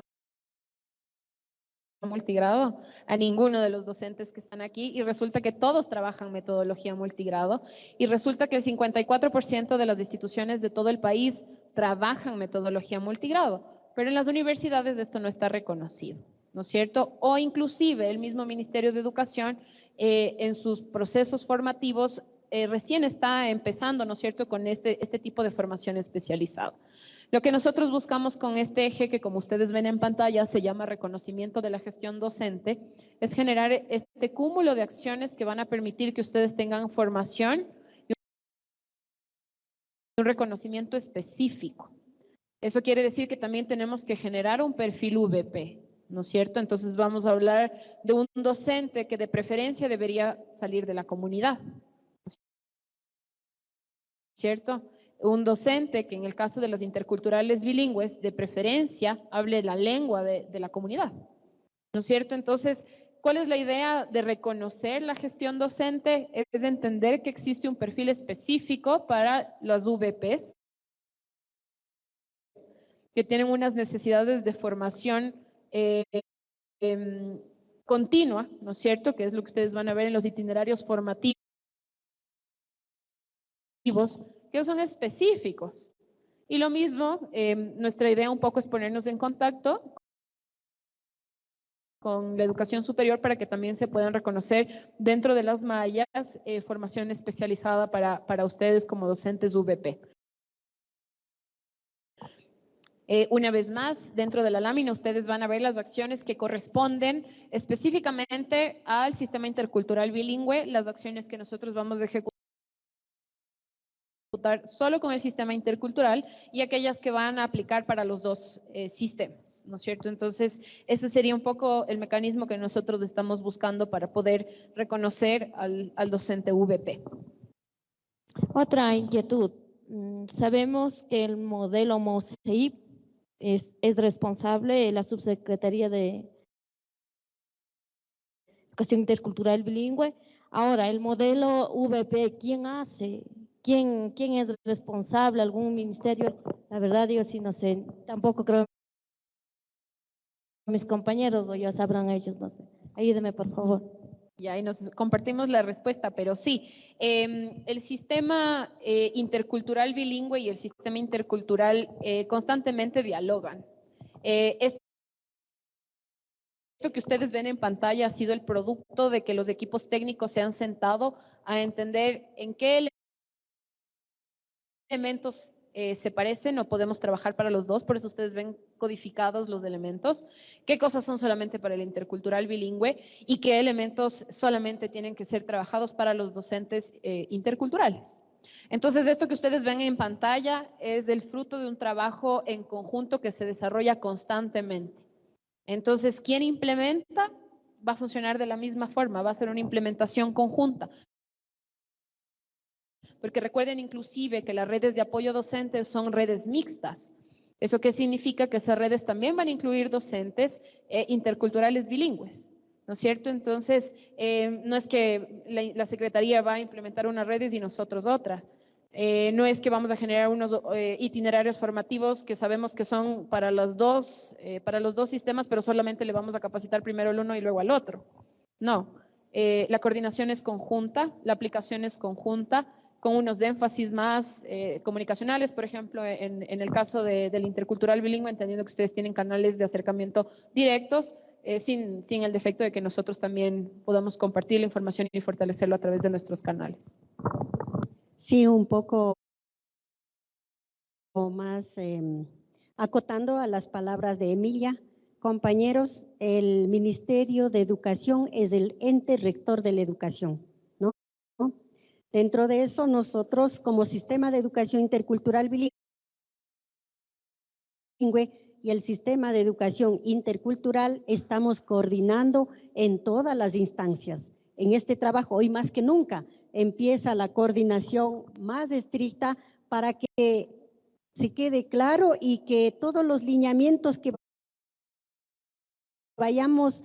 multigrado? A ninguno de los docentes que están aquí, y resulta que todos trabajan metodología multigrado, y resulta que el 54% de las instituciones de todo el país trabajan metodología multigrado. Pero en las universidades esto no está reconocido, ¿no es cierto? O inclusive el mismo Ministerio de Educación en sus procesos formativos recién está empezando, ¿no es cierto?, con este tipo de formación especializada. Lo que nosotros buscamos con este eje, que como ustedes ven en pantalla se llama reconocimiento de la gestión docente, es generar este cúmulo de acciones que van a permitir que ustedes tengan formación y un reconocimiento específico. Eso quiere decir que también tenemos que generar un perfil VP, ¿no es cierto? Entonces vamos a hablar de un docente que de preferencia debería salir de la comunidad, ¿no es cierto? Un docente que en el caso de las interculturales bilingües, de preferencia, hable la lengua de la comunidad, ¿no es cierto? Entonces, ¿cuál es la idea de reconocer la gestión docente? Es entender que existe un perfil específico para las VPs, que tienen unas necesidades de formación continua, ¿no es cierto? Que es lo que ustedes van a ver en los itinerarios formativos, que son específicos. Y lo mismo, nuestra idea un poco es ponernos en contacto con la educación superior para que también se puedan reconocer dentro de las mallas formación especializada para ustedes como docentes VP. Una vez más, dentro de la lámina ustedes van a ver las acciones que corresponden específicamente al sistema intercultural bilingüe, las acciones que nosotros vamos a ejecutar solo con el sistema intercultural y aquellas que van a aplicar para los dos sistemas, ¿no es cierto? Entonces, ese sería un poco el mecanismo que nosotros estamos buscando para poder reconocer al docente VP. Otra inquietud. Sabemos que el modelo MOSEIP es responsable de la Subsecretaría de Educación Intercultural Bilingüe. Ahora, el modelo VP, ¿quién hace? ¿Quién es responsable? ¿Algún ministerio? La verdad, yo sí no sé, tampoco creo mis compañeros o ya sabrán ellos, no sé. Ayúdeme, por favor. Y ahí nos compartimos la respuesta, pero sí, el sistema intercultural bilingüe y el sistema intercultural constantemente dialogan. Esto que ustedes ven en pantalla ha sido el producto de que los equipos técnicos se han sentado a entender en qué elementos se parecen o podemos trabajar para los dos, por eso ustedes ven codificados los elementos, qué cosas son solamente para el intercultural bilingüe y qué elementos solamente tienen que ser trabajados para los docentes interculturales. Entonces, esto que ustedes ven en pantalla es el fruto de un trabajo en conjunto que se desarrolla constantemente. Entonces, quien implementa va a funcionar de la misma forma, va a ser una implementación conjunta. Porque recuerden inclusive que las redes de apoyo docente son redes mixtas. ¿Eso qué significa? Que esas redes también van a incluir docentes interculturales bilingües, ¿no es cierto? Entonces, no es que la Secretaría va a implementar unas redes y nosotros otra. No es que vamos a generar unos itinerarios formativos que sabemos que son para los dos sistemas, pero solamente le vamos a capacitar primero al uno y luego al otro. No, la coordinación es conjunta, la aplicación es conjunta, con unos énfasis más comunicacionales, por ejemplo, en el caso del intercultural bilingüe, entendiendo que ustedes tienen canales de acercamiento directos, sin el defecto de que nosotros también podamos compartir la información y fortalecerlo a través de nuestros canales. Sí, un poco más acotando a las palabras de Emilia. Compañeros, el Ministerio de Educación es el ente rector de la educación, ¿no? Dentro de eso, nosotros como Sistema de Educación Intercultural Bilingüe y el Sistema de Educación Intercultural estamos coordinando en todas las instancias. En este trabajo, hoy más que nunca, empieza la coordinación más estricta para que se quede claro y que todos los lineamientos que vayamos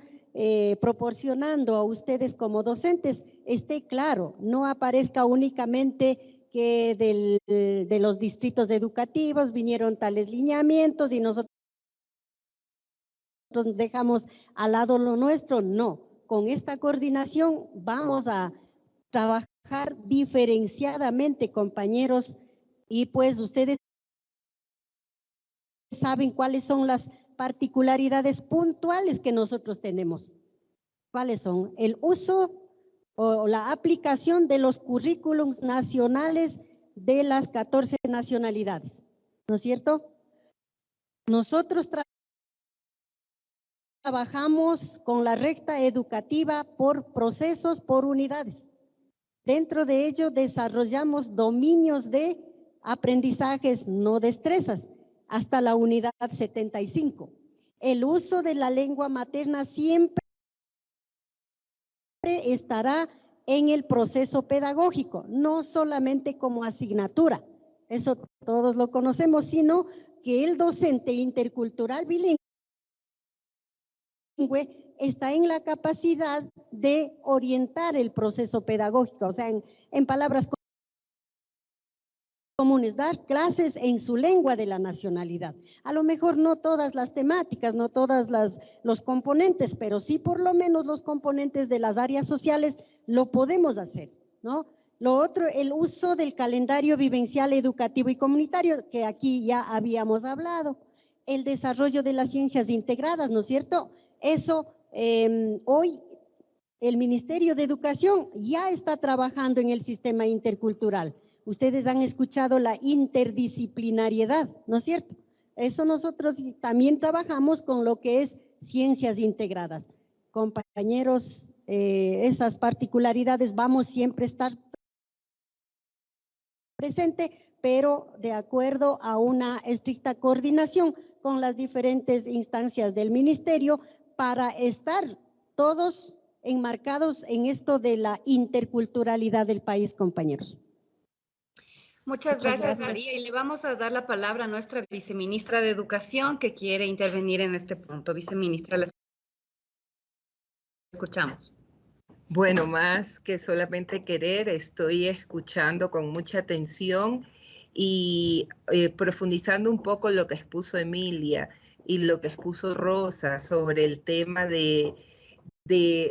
proporcionando a ustedes como docentes esté claro, no aparezca únicamente que de los distritos educativos vinieron tales lineamientos y nosotros dejamos al lado lo nuestro. No, con esta coordinación vamos a trabajar diferenciadamente, compañeros, y pues ustedes saben cuáles son las particularidades puntuales que nosotros tenemos. ¿Cuáles son? El uso o la aplicación de los currículums nacionales de las 14 nacionalidades, ¿no es cierto? Nosotros trabajamos con la recta educativa por procesos, por unidades. Dentro de ello desarrollamos dominios de aprendizajes, no destrezas, hasta la unidad 75. El uso de la lengua materna siempre estará en el proceso pedagógico, no solamente como asignatura, eso todos lo conocemos, sino que el docente intercultural bilingüe está en la capacidad de orientar el proceso pedagógico, o sea, en palabras comunes, dar clases en su lengua de la nacionalidad. A lo mejor no todas las temáticas, no todas los componentes, pero sí por lo menos los componentes de las áreas sociales lo podemos hacer, ¿no? Lo otro, el uso del calendario vivencial educativo y comunitario, que aquí ya habíamos hablado. El desarrollo de las ciencias integradas, ¿no es cierto? Eso hoy el Ministerio de Educación ya está trabajando en el sistema intercultural. Ustedes han escuchado la interdisciplinariedad, ¿no es cierto? Eso nosotros también trabajamos con lo que es ciencias integradas. Compañeros, esas particularidades vamos siempre a estar presente, pero de acuerdo a una estricta coordinación con las diferentes instancias del ministerio para estar todos enmarcados en esto de la interculturalidad del país, compañeros. Muchas gracias, María. Y le vamos a dar la palabra a nuestra viceministra de Educación que quiere intervenir en este punto. Viceministra, la escuchamos. Bueno, más que solamente querer, estoy escuchando con mucha atención y profundizando un poco lo que expuso Emilia y lo que expuso Rosa sobre el tema de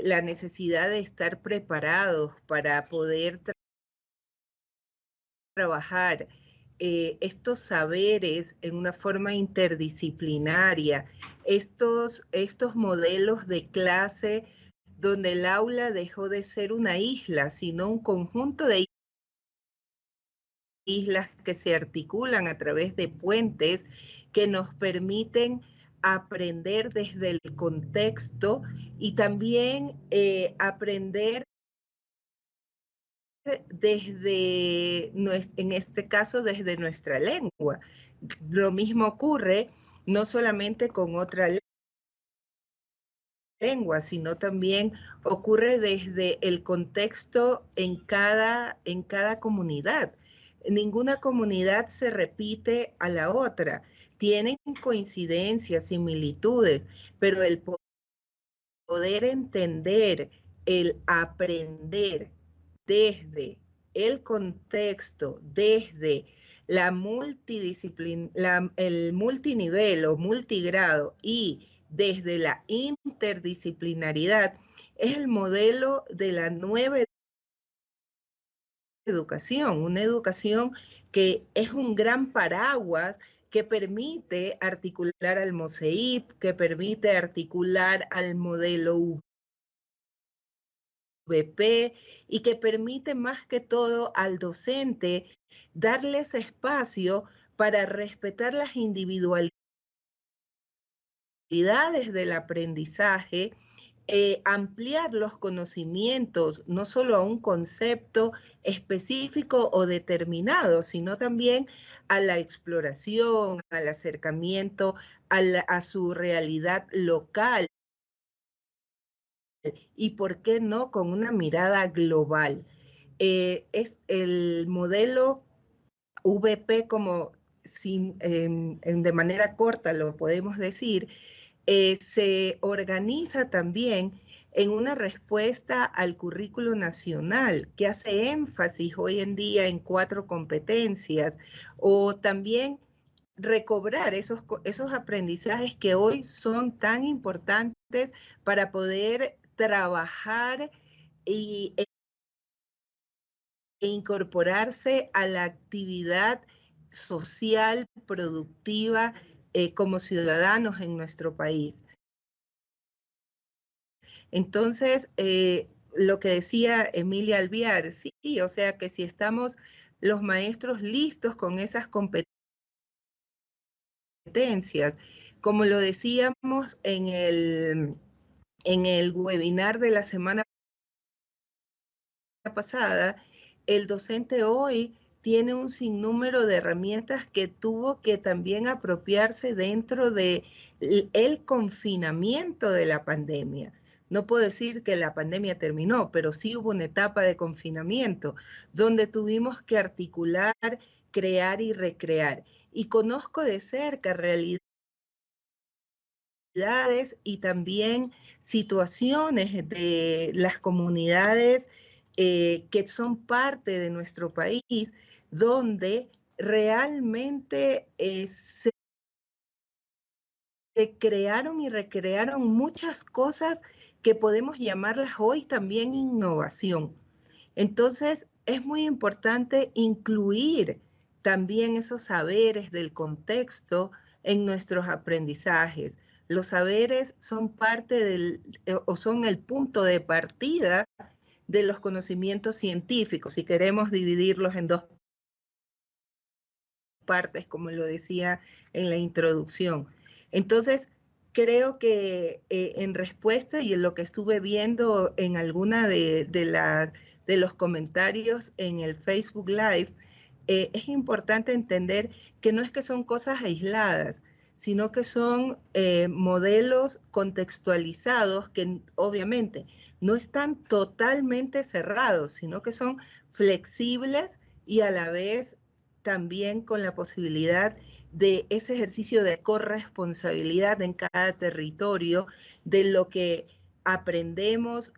la necesidad de estar preparados para poder trabajar estos saberes en una forma interdisciplinaria, estos modelos de clase donde el aula dejó de ser una isla, sino un conjunto de islas que se articulan a través de puentes que nos permiten aprender desde el contexto y también aprender desde, en este caso, desde nuestra lengua. Lo mismo ocurre no solamente con otra lengua, sino también ocurre desde el contexto en cada comunidad. Ninguna comunidad se repite a la otra. Tienen coincidencias, similitudes, pero el poder entender, el aprender desde el contexto, desde la multidisciplina, el multinivel o multigrado y desde la interdisciplinaridad, es el modelo de la nueva educación, una educación que es un gran paraguas que permite articular al MOCEIP, que permite articular al modelo VP y que permite más que todo al docente darles espacio para respetar las individualidades del aprendizaje, ampliar los conocimientos no solo a un concepto específico o determinado, sino también a la exploración, al acercamiento a su realidad local y, ¿por qué no?, con una mirada global. Es el modelo VP, como de manera corta lo podemos decir, se organiza también en una respuesta al currículo nacional que hace énfasis hoy en día en 4 competencias, o también recobrar esos aprendizajes que hoy son tan importantes para poder trabajar e incorporarse a la actividad social, productiva, como ciudadanos en nuestro país. Entonces, lo que decía Emilia Alvear, sí, o sea que si estamos los maestros listos con esas competencias, como lo decíamos en el webinar de la semana pasada, el docente hoy tiene un sinnúmero de herramientas que tuvo que también apropiarse dentro del confinamiento de la pandemia. No puedo decir que la pandemia terminó, pero sí hubo una etapa de confinamiento donde tuvimos que articular, crear y recrear. Y conozco de cerca realidades y también situaciones de las comunidades que son parte de nuestro país, donde realmente se crearon y recrearon muchas cosas que podemos llamarlas hoy también innovación. Entonces, es muy importante incluir también esos saberes del contexto en nuestros aprendizajes. Los saberes son parte o son el punto de partida de los conocimientos científicos, si queremos dividirlos en 2 partes, como lo decía en la introducción. Entonces, creo que en respuesta y en lo que estuve viendo en alguna de los comentarios en el Facebook Live, es importante entender que no es que son cosas aisladas, sino que son modelos contextualizados que obviamente no están totalmente cerrados, sino que son flexibles y a la vez también con la posibilidad de ese ejercicio de corresponsabilidad en cada territorio, de lo que aprendemos,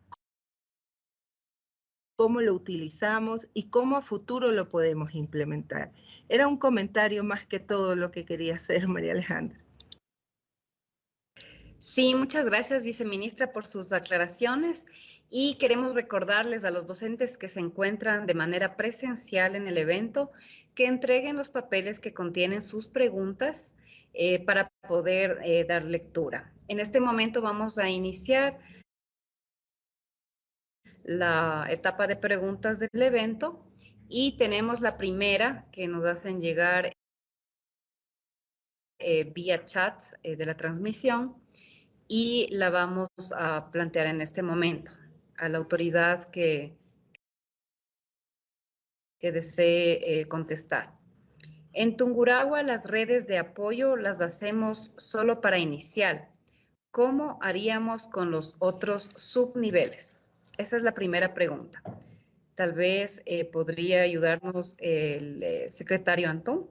cómo lo utilizamos y cómo a futuro lo podemos implementar. Era un comentario más que todo lo que quería hacer, María Alejandra. Sí, muchas gracias, viceministra, por sus aclaraciones. Y queremos recordarles a los docentes que se encuentran de manera presencial en el evento que entreguen los papeles que contienen sus preguntas para poder dar lectura. En este momento vamos a iniciar la etapa de preguntas del evento y tenemos la primera que nos hacen llegar vía chat de la transmisión y la vamos a plantear en este momento a la autoridad que desee contestar. En Tungurahua las redes de apoyo las hacemos solo para inicial. ¿Cómo haríamos con los otros subniveles? Esa es la primera pregunta. Tal vez podría ayudarnos el secretario Antón.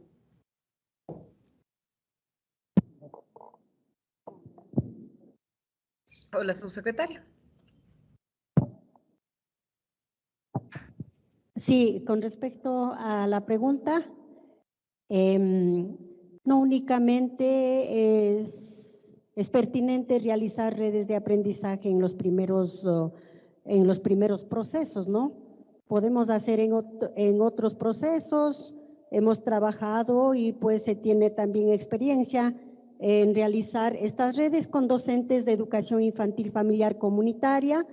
O la subsecretaria. Sí, con respecto a la pregunta, no únicamente es pertinente realizar redes de aprendizaje en los primeros procesos, ¿no? Podemos hacer en otros procesos, hemos trabajado y pues se tiene también experiencia en realizar estas redes con docentes de educación infantil familiar comunitaria,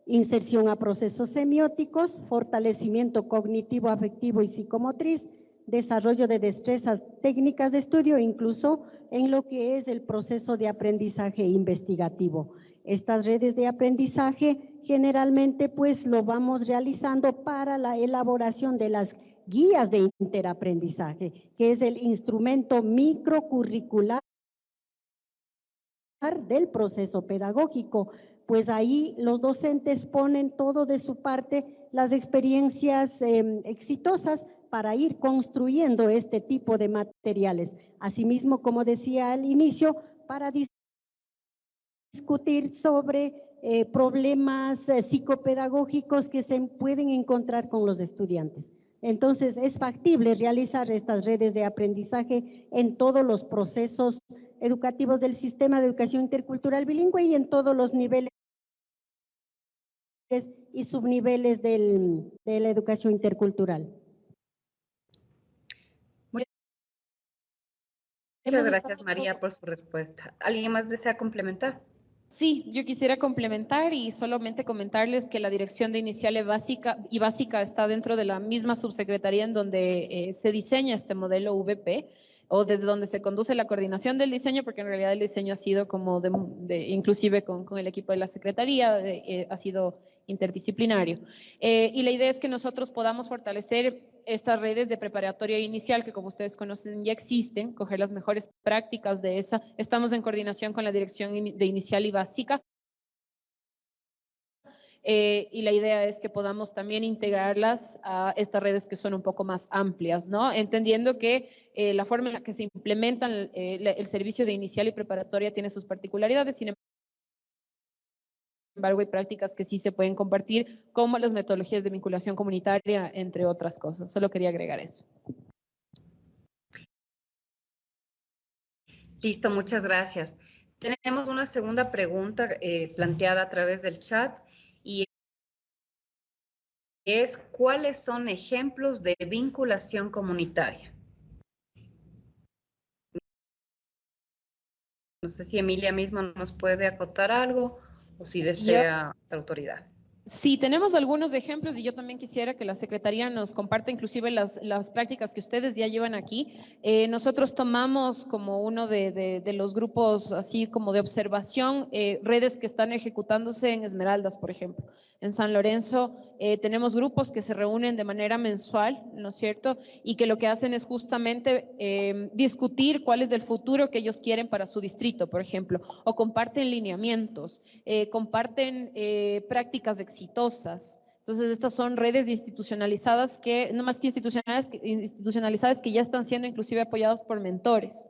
inserción a procesos semióticos, fortalecimiento cognitivo, afectivo y psicomotriz, desarrollo de destrezas técnicas de estudio, incluso en lo que es el proceso de aprendizaje investigativo. Estas redes de aprendizaje generalmente pues lo vamos realizando para la elaboración de las guías de interaprendizaje, que es el instrumento microcurricular del proceso pedagógico. Pues ahí los docentes ponen todo de su parte, las experiencias exitosas para ir construyendo este tipo de materiales. Asimismo, como decía al inicio, para discutir sobre problemas psicopedagógicos que se pueden encontrar con los estudiantes. Entonces, es factible realizar estas redes de aprendizaje en todos los procesos educativos del sistema de educación intercultural bilingüe y en todos los niveles y subniveles de la educación intercultural. Muchas gracias, María, por su respuesta. ¿Alguien más desea complementar? Sí, yo quisiera complementar y solamente comentarles que la Dirección de Inicial y Básica está dentro de la misma subsecretaría en donde se diseña este modelo VP, o desde donde se conduce la coordinación del diseño, porque en realidad el diseño ha sido como inclusive con el equipo de la Secretaría, ha sido interdisciplinario. Y la idea es que nosotros podamos fortalecer estas redes de preparatoria inicial, que como ustedes conocen ya existen, coger las mejores prácticas de esa. Estamos en coordinación con la Dirección de Inicial y Básica. Y la idea es que podamos también integrarlas a estas redes que son un poco más amplias, ¿no? Entendiendo que la forma en la que se implementan el servicio de inicial y preparatoria tiene sus particularidades, sin embargo hay prácticas que sí se pueden compartir, como las metodologías de vinculación comunitaria, entre otras cosas. Solo quería agregar eso. Listo, muchas gracias. Tenemos una segunda pregunta planteada a través del chat y es ¿cuáles son ejemplos de vinculación comunitaria? No sé si Emilia misma nos puede acotar algo o si desea otra autoridad. Sí, tenemos algunos ejemplos y yo también quisiera que la Secretaría nos comparta inclusive las prácticas que ustedes ya llevan aquí. Nosotros tomamos como uno de los grupos así como de observación redes que están ejecutándose en Esmeraldas, por ejemplo. En San Lorenzo tenemos grupos que se reúnen de manera mensual, ¿no es cierto? Y que lo que hacen es justamente discutir cuál es el futuro que ellos quieren para su distrito, por ejemplo, o comparten lineamientos, comparten prácticas exitosas, Entonces, estas son redes institucionalizadas que, no más que institucionalizadas que ya están siendo inclusive apoyados por mentores.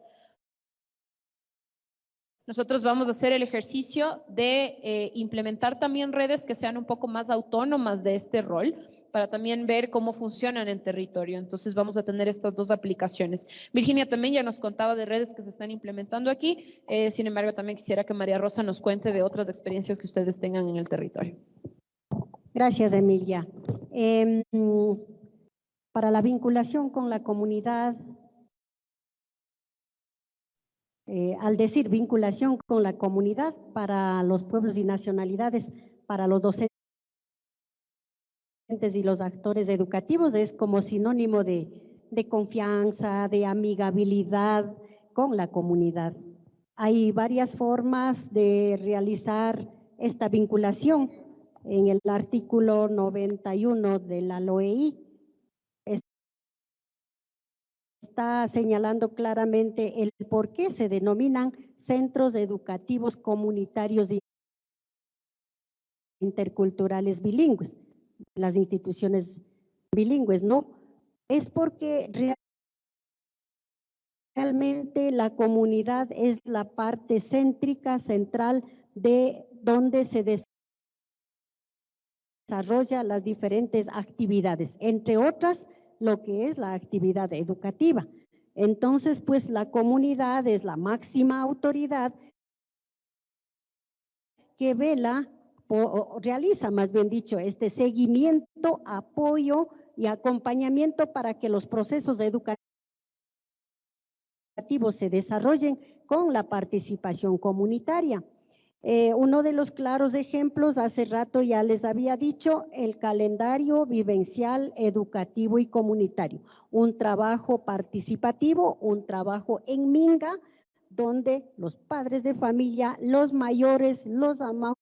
Nosotros vamos a hacer el ejercicio de implementar también redes que sean un poco más autónomas de este rol, para también ver cómo funcionan en territorio. Entonces vamos a tener estas dos aplicaciones. Virginia también ya nos contaba de redes que se están implementando aquí, sin embargo también quisiera que María Rosa nos cuente de otras experiencias que ustedes tengan en el territorio. Gracias, Emilia. Para la vinculación con la comunidad, al decir vinculación con la comunidad para los pueblos y nacionalidades, para los docentes y los actores educativos, es como sinónimo de confianza, de amigabilidad con la comunidad. Hay varias formas de realizar esta vinculación. En el artículo 91 de la LOEI está señalando claramente el por qué se denominan centros educativos comunitarios interculturales bilingües, las instituciones bilingües, ¿no? Es porque realmente la comunidad es la parte céntrica, central, de donde se desarrolla las diferentes actividades, entre otras, lo que es la actividad educativa. Entonces, pues la comunidad es la máxima autoridad que vela, o realiza más bien dicho, este seguimiento, apoyo y acompañamiento para que los procesos educativos se desarrollen con la participación comunitaria. Uno de los claros ejemplos, hace rato ya les había dicho, el calendario vivencial educativo y comunitario, un trabajo participativo, un trabajo en minga, donde los padres de familia, los mayores, los amautas,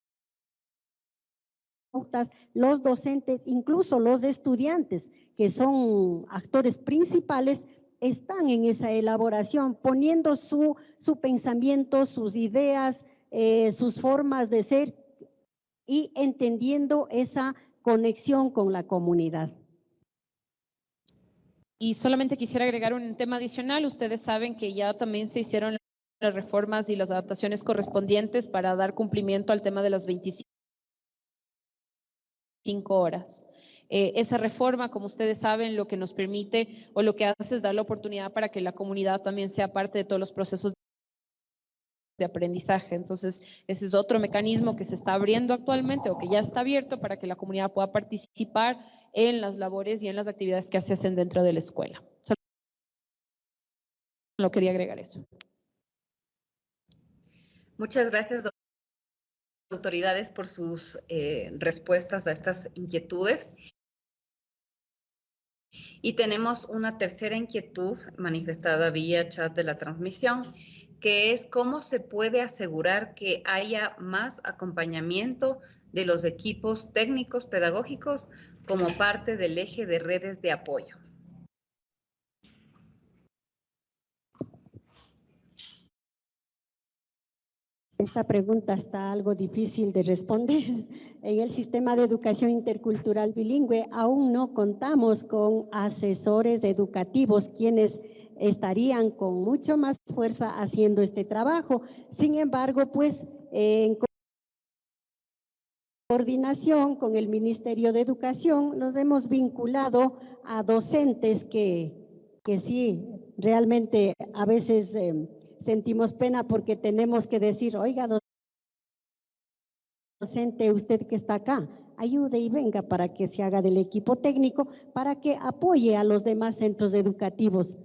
los docentes, incluso los estudiantes, que son actores principales, están en esa elaboración, poniendo su pensamiento, sus ideas, sus formas de ser y entendiendo esa conexión con la comunidad. Y solamente quisiera agregar un tema adicional. Ustedes saben que ya también se hicieron las reformas y las adaptaciones correspondientes para dar cumplimiento al tema de las 25 horas. Esa reforma, como ustedes saben, lo que nos permite o lo que hace es dar la oportunidad para que la comunidad también sea parte de todos los procesos de aprendizaje. Entonces, ese es otro mecanismo que se está abriendo actualmente o que ya está abierto para que la comunidad pueda participar en las labores y en las actividades que se hacen dentro de la escuela. Solo quería agregar eso. Muchas gracias, autoridades, por sus respuestas a estas inquietudes. Y tenemos una tercera inquietud manifestada vía chat de la transmisión, que es cómo se puede asegurar que haya más acompañamiento de los equipos técnicos pedagógicos como parte del eje de redes de apoyo. Esta pregunta está algo difícil de responder. En el sistema de educación intercultural bilingüe aún no contamos con asesores educativos quienes estarían con mucho más fuerza haciendo este trabajo. Sin embargo, pues en coordinación con el Ministerio de Educación nos hemos vinculado a docentes que sí, realmente a veces sentimos pena porque tenemos que decir, oiga, docente, usted que está acá, ayude y venga para que se haga del equipo técnico, para que apoye a los demás centros educativos,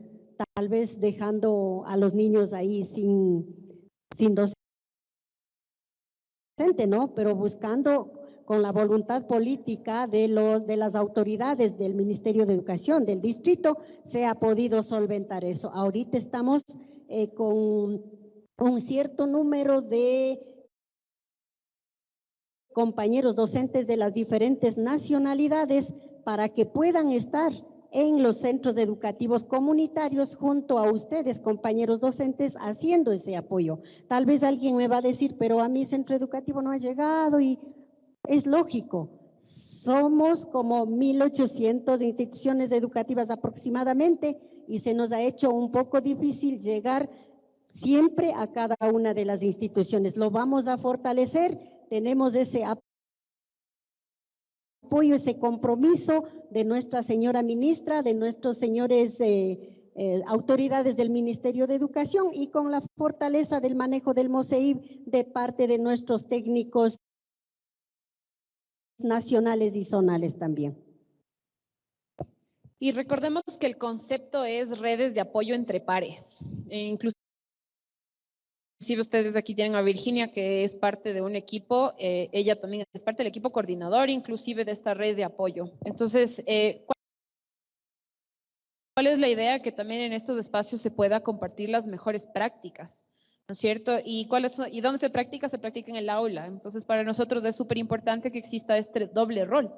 tal vez dejando a los niños ahí sin docente, ¿no? Pero buscando con la voluntad política de las autoridades del Ministerio de Educación, del distrito, se ha podido solventar eso. Ahorita estamos con un cierto número de compañeros docentes de las diferentes nacionalidades para que puedan estar en los centros educativos comunitarios junto a ustedes, compañeros docentes, haciendo ese apoyo. Tal vez alguien me va a decir, pero a mi centro educativo no ha llegado, y es lógico. Somos como 1.800 instituciones educativas aproximadamente y se nos ha hecho un poco difícil llegar siempre a cada una de las instituciones. Lo vamos a fortalecer, tenemos ese apoyo, ese compromiso de nuestra señora ministra, de nuestros señores autoridades del Ministerio de Educación y con la fortaleza del manejo del MOSEIB de parte de nuestros técnicos nacionales y zonales también. Y recordemos que el concepto es redes de apoyo entre pares. Inclusive ustedes aquí tienen a Virginia, que es parte de un equipo, ella también es parte del equipo coordinador, inclusive de esta red de apoyo. Entonces, ¿cuál es la idea? Que también en estos espacios se pueda compartir las mejores prácticas, ¿no es cierto? ¿Y dónde se practica? Se practica en el aula. Entonces, para nosotros es súper importante que exista este doble rol,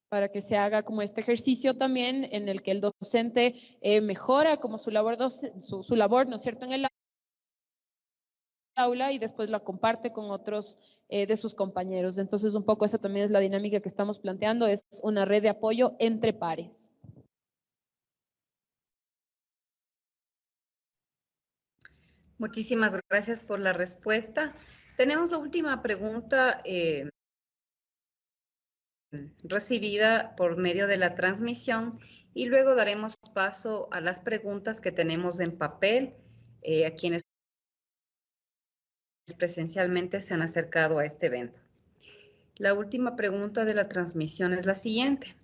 para que se haga como este ejercicio también en el que el docente mejora como su labor, ¿no es cierto?, en el aula y después la comparte con otros de sus compañeros. Entonces, un poco esa también es la dinámica que estamos planteando, es una red de apoyo entre pares. Muchísimas gracias por la respuesta. Tenemos la última pregunta recibida por medio de la transmisión y luego daremos paso a las preguntas que tenemos en papel a quienes presencialmente se han acercado a este evento. La última pregunta de la transmisión es la siguiente.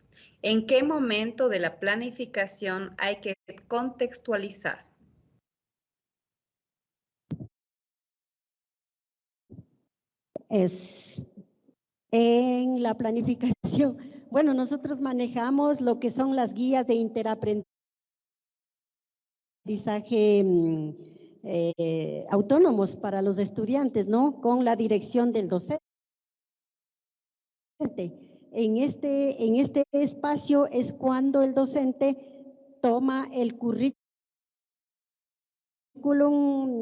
¿En qué momento de la planificación hay que contextualizar? Es en la planificación. Bueno, nosotros manejamos lo que son las guías de interaprendizaje autónomos para los estudiantes, ¿no? Con la dirección del docente. En este espacio es cuando el docente toma el currículum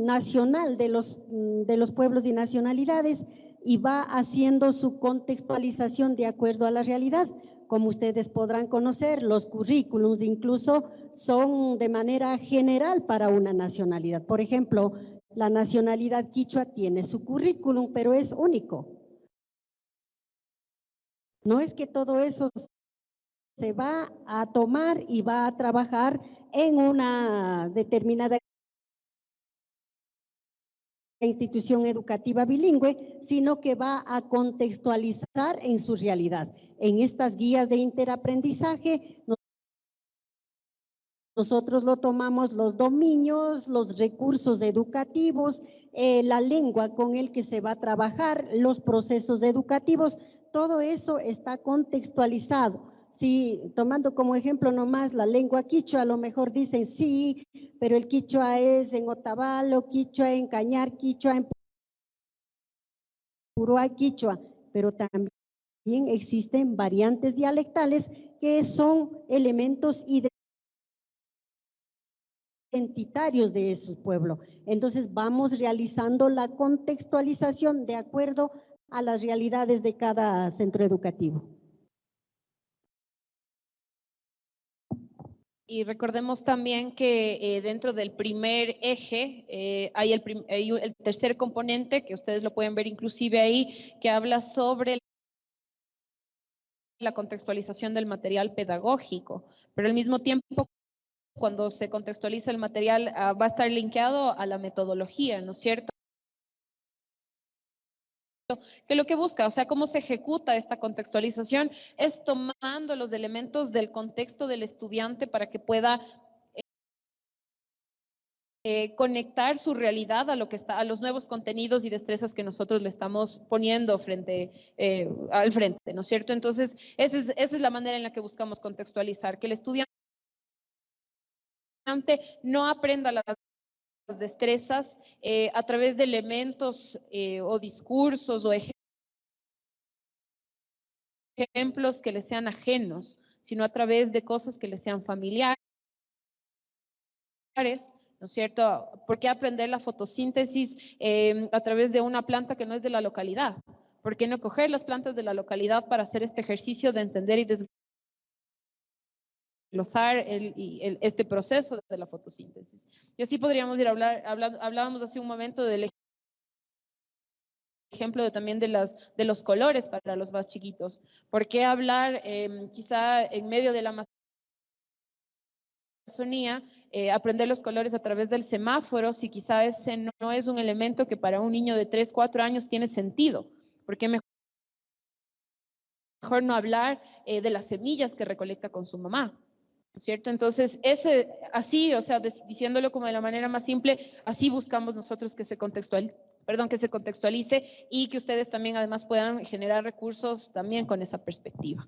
nacional de los pueblos y nacionalidades y va haciendo su contextualización de acuerdo a la realidad. Como ustedes podrán conocer, los currículums incluso son de manera general para una nacionalidad. Por ejemplo, la nacionalidad quichua tiene su currículum, pero es único. No es que todo eso se va a tomar y va a trabajar en una determinada institución educativa bilingüe, sino que va a contextualizar en su realidad. En estas guías de interaprendizaje, nosotros lo tomamos los dominios, los recursos educativos, la lengua con el que se va a trabajar, los procesos educativos, todo eso está contextualizado. Sí, tomando como ejemplo nomás la lengua quichua, a lo mejor dicen sí, pero el quichua es en Otavalo, quichua en Cañar, quichua en Puruá, quichua, pero también existen variantes dialectales que son elementos identitarios de ese pueblo. Entonces vamos realizando la contextualización de acuerdo a las realidades de cada centro educativo. Y recordemos también que dentro del primer eje hay el tercer componente, que ustedes lo pueden ver inclusive ahí, que habla sobre la contextualización del material pedagógico, pero al mismo tiempo, cuando se contextualiza el material, va a estar linkeado a la metodología, ¿no es cierto? Que lo que busca, o sea, cómo se ejecuta esta contextualización, es tomando los elementos del contexto del estudiante para que pueda conectar su realidad a lo que está, a los nuevos contenidos y destrezas que nosotros le estamos poniendo al frente, ¿no es cierto? Entonces, esa es la manera en la que buscamos contextualizar, que el estudiante no aprenda las destrezas a través de elementos o discursos o ejemplos que le sean ajenos, sino a través de cosas que le sean familiares, ¿no es cierto? ¿Por qué aprender la fotosíntesis a través de una planta que no es de la localidad? ¿Por qué no coger las plantas de la localidad para hacer este ejercicio de entender y desglosar este proceso de la fotosíntesis? Y así podríamos ir hablábamos hace un momento del ejemplo también de los colores para los más chiquitos. ¿Por qué hablar quizá en medio de la Amazonía, aprender los colores a través del semáforo, si quizá ese no es un elemento que para un niño de 3, 4 años tiene sentido? ¿Por qué mejor no hablar de las semillas que recolecta con su mamá? ¿No es cierto? Entonces, así, o sea, diciéndolo como de la manera más simple, así buscamos nosotros que se contextualice y que ustedes también además puedan generar recursos también con esa perspectiva.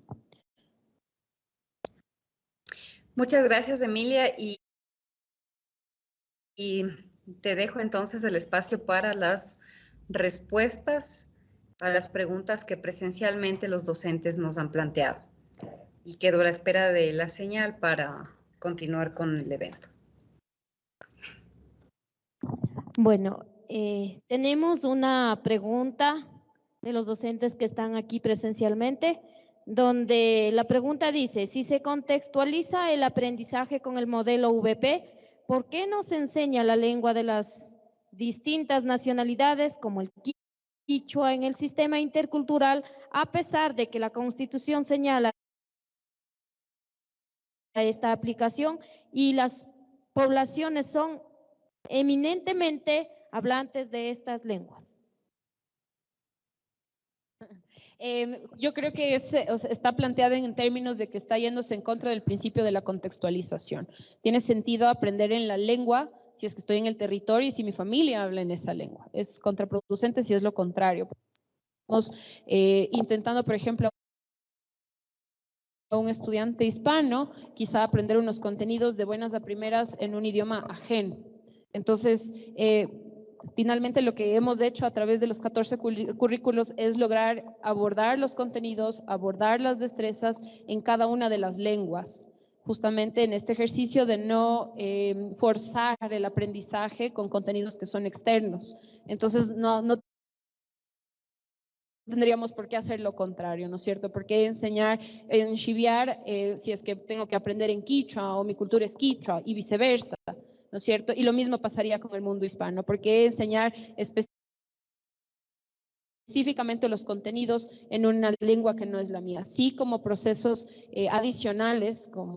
Muchas gracias, Emilia, y te dejo entonces el espacio para las respuestas a las preguntas que presencialmente los docentes nos han planteado. Y quedo a la espera de la señal para continuar con el evento. Bueno, tenemos una pregunta de los docentes que están aquí presencialmente, donde la pregunta dice: si se contextualiza el aprendizaje con el modelo VP, ¿por qué no se enseña la lengua de las distintas nacionalidades como el quichua en el sistema intercultural, a pesar de que la Constitución señala esta aplicación y las poblaciones son eminentemente hablantes de estas lenguas? Yo creo que está planteada en términos de que está yéndose en contra del principio de la contextualización. Tiene sentido aprender en la lengua si es que estoy en el territorio y si mi familia habla en esa lengua. Es contraproducente si es lo contrario. Estamos intentando, por ejemplo, a un estudiante hispano, quizá aprender unos contenidos de buenas a primeras en un idioma ajeno. Entonces, finalmente lo que hemos hecho a través de los 14 currículos es lograr abordar los contenidos, abordar las destrezas en cada una de las lenguas, justamente en este ejercicio de no forzar el aprendizaje con contenidos que son externos. Entonces, no tendríamos por qué hacer lo contrario, ¿no es cierto? ¿Por qué enseñar en Shiviar si es que tengo que aprender en quichua o mi cultura es quichua y viceversa? ¿No es cierto? Y lo mismo pasaría con el mundo hispano. ¿Por qué enseñar específicamente los contenidos en una lengua que no es la mía? Sí, como procesos adicionales, como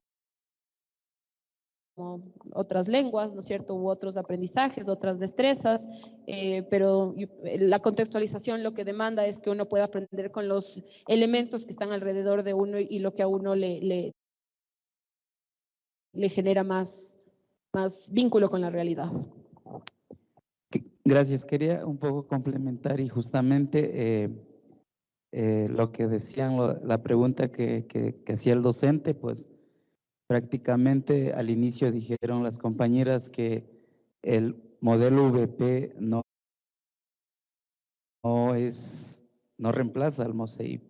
otras lenguas, ¿no es cierto? U otros aprendizajes, otras destrezas, pero la contextualización lo que demanda es que uno pueda aprender con los elementos que están alrededor de uno y lo que a uno le genera más vínculo con la realidad. Gracias. Quería un poco complementar y justamente lo que decían, la pregunta que hacía el docente, pues prácticamente al inicio dijeron las compañeras que el modelo VP no reemplaza al MOSEIP,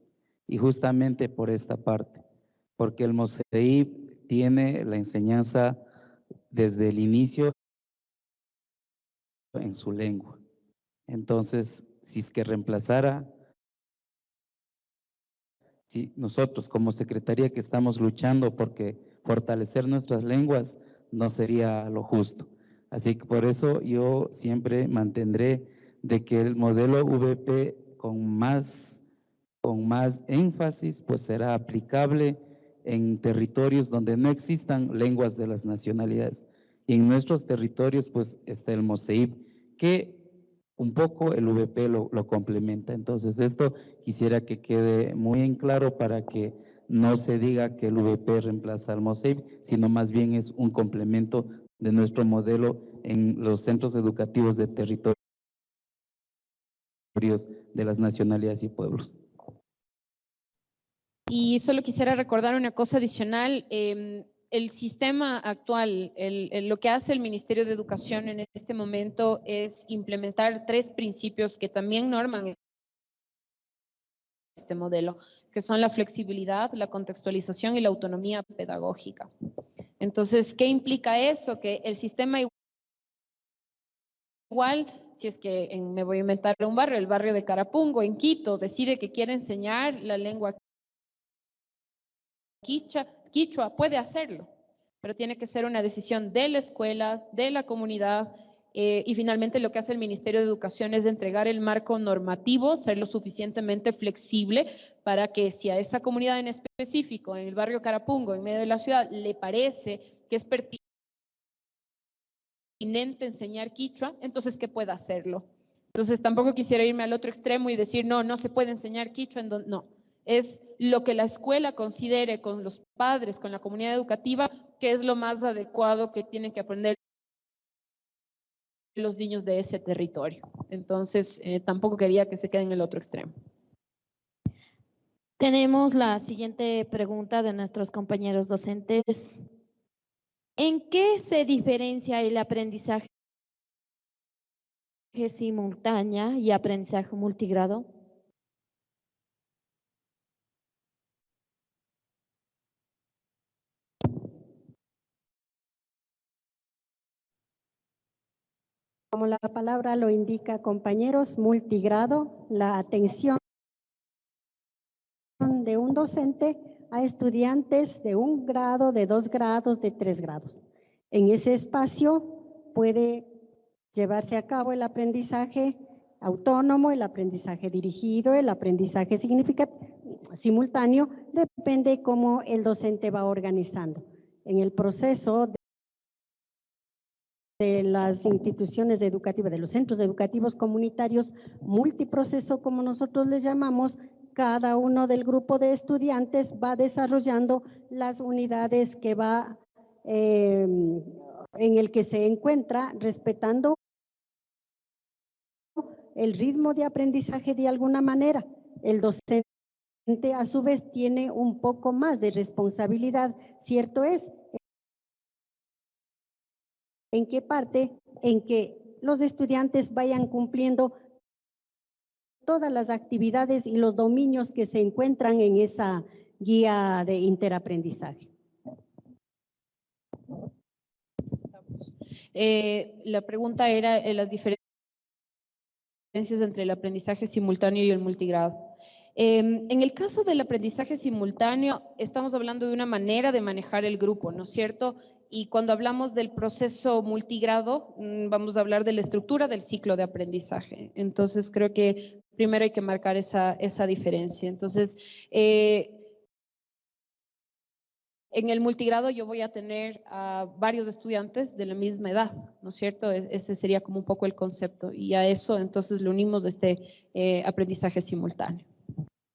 y justamente por esta parte, porque el MOSEIP tiene la enseñanza desde el inicio en su lengua. Entonces, si es que reemplazara, si nosotros como Secretaría que estamos luchando porque fortalecer nuestras lenguas, no sería lo justo. Así que por eso yo siempre mantendré de que el modelo VP con más énfasis pues será aplicable en territorios donde no existan lenguas de las nacionalidades. Y en nuestros territorios pues está el MOSEIP, que un poco el VP lo complementa. Entonces esto quisiera que quede muy en claro para que no se diga que el VP reemplaza al MOSEIP, sino más bien es un complemento de nuestro modelo en los centros educativos de territorios de las nacionalidades y pueblos. Y solo quisiera recordar una cosa adicional. El sistema actual, lo que hace el Ministerio de Educación en este momento es implementar 3 principios que también norman este modelo, que son la flexibilidad, la contextualización y la autonomía pedagógica. Entonces, ¿qué implica eso? Que el sistema igual si es que me voy a inventar un barrio, el barrio de Carapungo, en Quito, decide que quiere enseñar la lengua quichua, puede hacerlo, pero tiene que ser una decisión de la escuela, de la comunidad, y finalmente lo que hace el Ministerio de Educación es entregar el marco normativo, ser lo suficientemente flexible para que si a esa comunidad en específico, en el barrio Carapungo, en medio de la ciudad, le parece que es pertinente enseñar quichua, entonces que pueda hacerlo. Entonces tampoco quisiera irme al otro extremo y decir, no, no se puede enseñar quichua, no. Es lo que la escuela considere con los padres, con la comunidad educativa, que es lo más adecuado que tienen que aprender los niños de ese territorio. Entonces, tampoco quería que se quede en el otro extremo. Tenemos la siguiente pregunta de nuestros compañeros docentes. ¿En qué se diferencia el aprendizaje simultáneo y aprendizaje multigrado? Como la palabra lo indica, compañeros, multigrado, la atención de un docente a estudiantes de 1 grado, de 2 grados, de 3 grados. En ese espacio puede llevarse a cabo el aprendizaje autónomo, el aprendizaje dirigido, el aprendizaje simultáneo, depende cómo el docente va organizando. En el proceso de las instituciones educativas, de los centros educativos comunitarios multiproceso, como nosotros les llamamos, cada uno del grupo de estudiantes va desarrollando las unidades que va en el que se encuentra, respetando el ritmo de aprendizaje de alguna manera. El docente a su vez tiene un poco más de responsabilidad, cierto es. ¿En qué parte? En que los estudiantes vayan cumpliendo todas las actividades y los dominios que se encuentran en esa guía de interaprendizaje. La pregunta era las diferencias entre el aprendizaje simultáneo y el multigrado. En el caso del aprendizaje simultáneo, estamos hablando de una manera de manejar el grupo, ¿no es cierto? Y cuando hablamos del proceso multigrado, vamos a hablar de la estructura del ciclo de aprendizaje. Entonces, creo que primero hay que marcar esa diferencia. Entonces, en el multigrado yo voy a tener a varios estudiantes de la misma edad, ¿no es cierto? Ese sería como un poco el concepto. Y a eso entonces le unimos aprendizaje simultáneo.